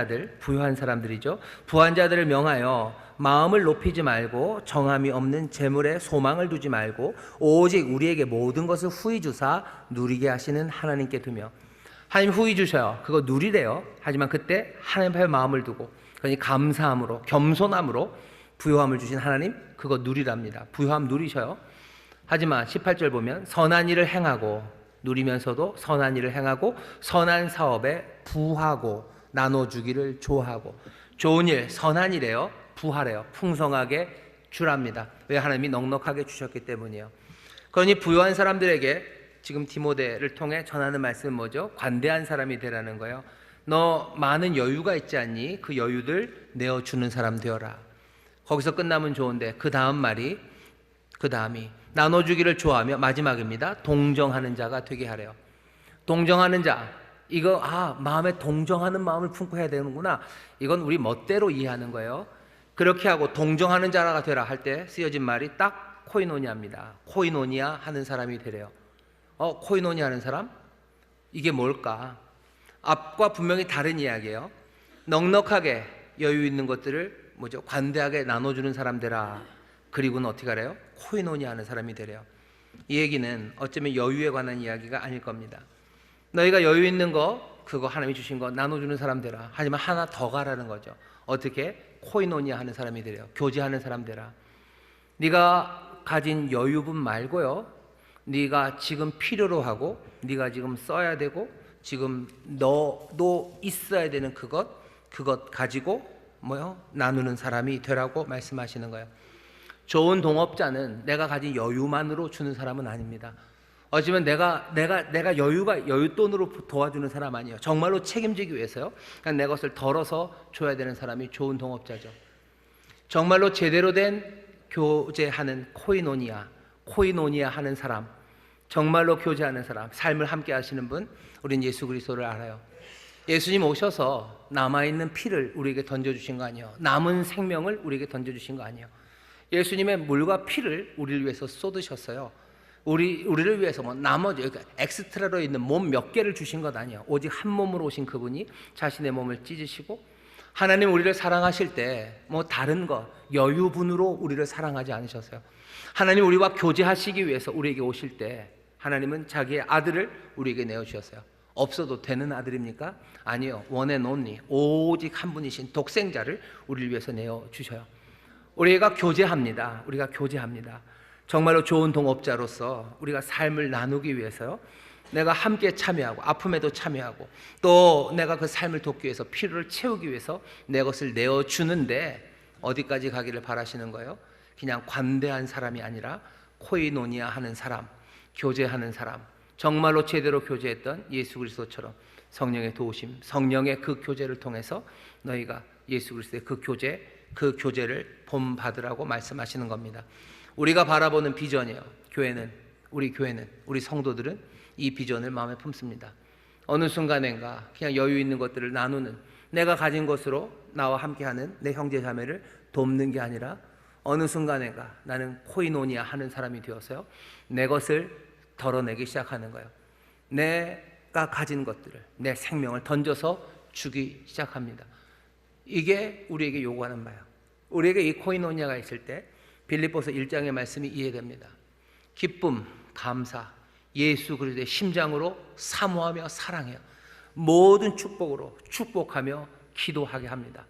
사람들이죠. 부한 자들을 명하여 마음을 높이지 말고 정함이 없는 재물에 소망을 두지 말고 오직 우리에게 모든 것을 후히 주사 누리게 하시는 하나님께 두며. 하나님 후히 주셔요. 그거 누리래요. 하지만 그때 하나님 앞에 마음을 두고, 그러니 감사함으로, 겸손함으로 부요함을 주신 하나님, 그거 누리랍니다. 부요함 누리셔요. 하지만 18절 보면 선한 일을 행하고, 누리면서도 선한 일을 행하고 선한 사업에 부하고 나눠주기를 좋아하고. 좋은 일, 선한 일이에요. 부하래요. 풍성하게 주랍니다. 왜? 하나님이 넉넉하게 주셨기 때문이에요. 그러니 부요한 사람들에게 지금 디모데를 통해 전하는 말씀은 뭐죠? 관대한 사람이 되라는 거예요. 너 많은 여유가 있지 않니? 그 여유들 내어주는 사람 되어라. 거기서 끝나면 좋은데 그 다음이 나눠주기를 좋아하며, 마지막입니다. 동정하는 자가 되게 하래요. 동정하는 자, 이거 마음에 동정하는 마음을 품고 해야 되는구나. 이건 우리 멋대로 이해하는 거예요. 그렇게 하고 동정하는 자가 되라 할 때 쓰여진 말이 딱 코이노니아입니다. 코이노니아 하는 사람이 되래요. 코이노니아 하는 사람? 이게 뭘까? 앞과 분명히 다른 이야기예요. 넉넉하게 여유 있는 것들을 관대하게 나눠주는 사람 되라. 그리고는 어떻게 하래요? 코이노니아 하는 사람이 되래요. 이 얘기는 어쩌면 여유에 관한 이야기가 아닐 겁니다. 너희가 여유 있는 거, 그거 하나님이 주신 거 나눠주는 사람 되라. 하지만 하나 더 가라는 거죠. 어떻게? 코이노니아 하는 사람이 되래요. 교제하는 사람 되라. 네가 가진 여유분 말고요, 네가 지금 필요로 하고 네가 지금 써야 되고 지금 너도 있어야 되는 그것, 그것 가지고 나누는 사람이 되라고 말씀하시는 거예요. 좋은 동업자는 내가 가진 여유만으로 주는 사람은 아닙니다. 어쩌면 내가 여윳돈으로 도와주는 사람 아니에요. 정말로 책임지기 위해서요. 그냥 내 것을 덜어서 줘야 되는 사람이 좋은 동업자죠. 정말로 제대로 된 교제하는 코이노니아 하는 사람, 정말로 교제하는 사람, 삶을 함께 하시는 분, 우린 예수 그리스도를 알아요. 예수님 오셔서 남아있는 피를 우리에게 던져주신 거 아니에요. 남은 생명을 우리에게 던져주신 거 아니에요. 예수님의 물과 피를 우리를 위해서 쏟으셨어요. 우리를 위해서 나머지 엑스트라로 있는 몸 몇 개를 주신 것 아니에요. 오직 한 몸으로 오신 그분이 자신의 몸을 찢으시고, 하나님 우리를 사랑하실 때 다른 거 여유분으로 우리를 사랑하지 않으셨어요. 하나님 우리와 교제하시기 위해서 우리에게 오실 때 하나님은 자기의 아들을 우리에게 내어주셨어요. 없어도 되는 아들입니까? 아니요. 원 앤 온리, 오직 한 분이신 독생자를 우리를 위해서 내어주셔요. 우리가 교제합니다. 정말로 좋은 동업자로서 우리가 삶을 나누기 위해서요, 내가 함께 참여하고 아픔에도 참여하고 또 내가 그 삶을 돕기 위해서 필요를 채우기 위해서 내 것을 내어주는데 어디까지 가기를 바라시는 거예요? 그냥 관대한 사람이 아니라 코이노니아 하는 사람, 교제하는 사람, 정말로 제대로 교제했던 예수 그리스도처럼 성령의 도우심, 성령의 그 교제를 통해서 너희가 예수 그리스도의 그 교제를 본받으라고 말씀하시는 겁니다. 우리가 바라보는 비전이에요. 우리 교회는, 우리 성도들은 이 비전을 마음에 품습니다. 어느 순간인가 그냥 여유 있는 것들을 나누는, 내가 가진 것으로 나와 함께하는 내 형제 자매를 돕는 게 아니라 어느 순간인가 나는 코이노니아 하는 사람이 되어서요, 내 것을 덜어내기 시작하는 거예요. 내가 가진 것들을, 내 생명을 던져서 주기 시작합니다. 이게 우리에게 요구하는 바예요. 우리에게 이 코이노니아가 있을 때 빌립보서 1장의 말씀이 이해됩니다. 기쁨, 감사, 예수 그리스도의 심장으로 사모하며 사랑해요. 모든 축복으로 축복하며 기도하게 합니다.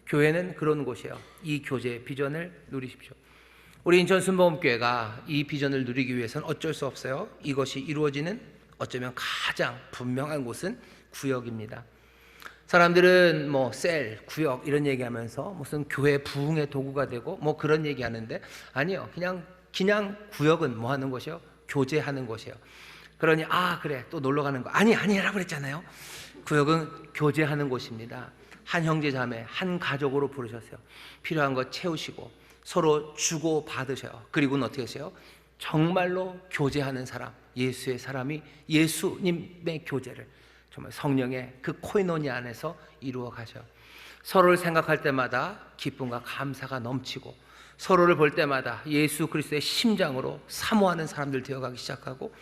교회는 그런 곳이에요. 이 교제의 비전을 누리십시오. 우리 인천 순복음교회가 이 비전을 누리기 위해서는 어쩔 수 없어요. 이것이 이루어지는 어쩌면 가장 분명한 곳은 구역입니다. 사람들은 셀, 구역 이런 얘기하면서 무슨 교회 부흥의 도구가 되고 그런 얘기하는데, 아니요. 그냥 구역은 뭐 하는 곳이요? 교제하는 곳이에요. 그러니 그래 또 놀러 가는 거 아니라고 그랬잖아요. 구역은 교제하는 곳입니다. 한 형제 자매, 한 가족으로 부르셨어요. 필요한 거 채우시고 서로 주고 받으셔요. 그리고는 어떻게 하세요? 정말로 교제하는 사람, 예수의 사람이 예수님의 교제를 정말 성령의 그 코이노니아 안에서 이루어 가셔요. 서로를 생각할 때마다 기쁨과 감사가 넘치고, 서로를 볼 때마다 예수 그리스도의 심장으로 사모하는 사람들 되어가기 시작하고,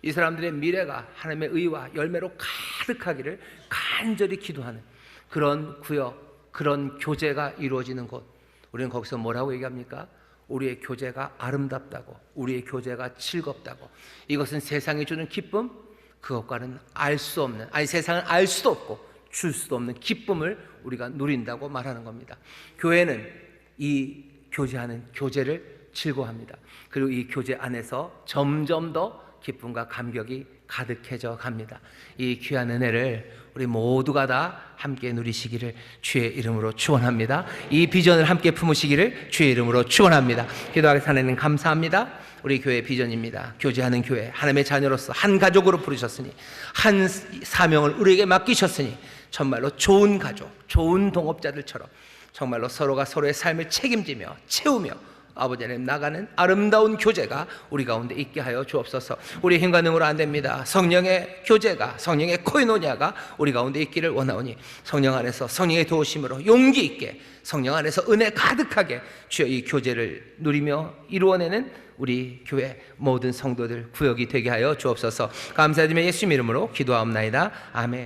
이 사람들의 미래가 하나님의 의와 열매로 가득하기를 간절히 기도하는 그런 구역, 그런 교제가 이루어지는 곳. 우리는 거기서 뭐라고 얘기합니까? 우리의 교제가 아름답다고, 우리의 교제가 즐겁다고. 이것은 세상이 주는 기쁨, 그것과는 알 수 없는, 세상은 알 수도 없고 줄 수도 없는 기쁨을 우리가 누린다고 말하는 겁니다. 교회는 이 교제하는 교제를 즐거워합니다. 그리고 이 교제 안에서 점점 더 기쁨과 감격이 가득해져 갑니다. 이 귀한 은혜를 우리 모두가 다 함께 누리시기를 주의 이름으로 축원합니다. 이 비전을 함께 품으시기를 주의 이름으로 축원합니다. 기도하겠습니다. 하나님 감사합니다. 우리 교회의 비전입니다. 교제하는 교회, 하나님의 자녀로서 한 가족으로 부르셨으니, 한 사명을 우리에게 맡기셨으니 정말로 좋은 가족, 좋은 동업자들처럼 정말로 서로가 서로의 삶을 책임지며 채우며 아버지 하나님 나가는 아름다운 교제가 우리 가운데 있게 하여 주옵소서. 우리 힘과 능으로 안 됩니다. 성령의 교제가, 성령의 코이노니아가 우리 가운데 있기를 원하오니 성령 안에서 성령의 도우심으로 용기 있게, 성령 안에서 은혜 가득하게 주여 이 교제를 누리며 이루어내는 우리 교회 모든 성도들 구역이 되게 하여 주옵소서. 감사드리며 예수님 이름으로 기도하옵나이다. 아멘.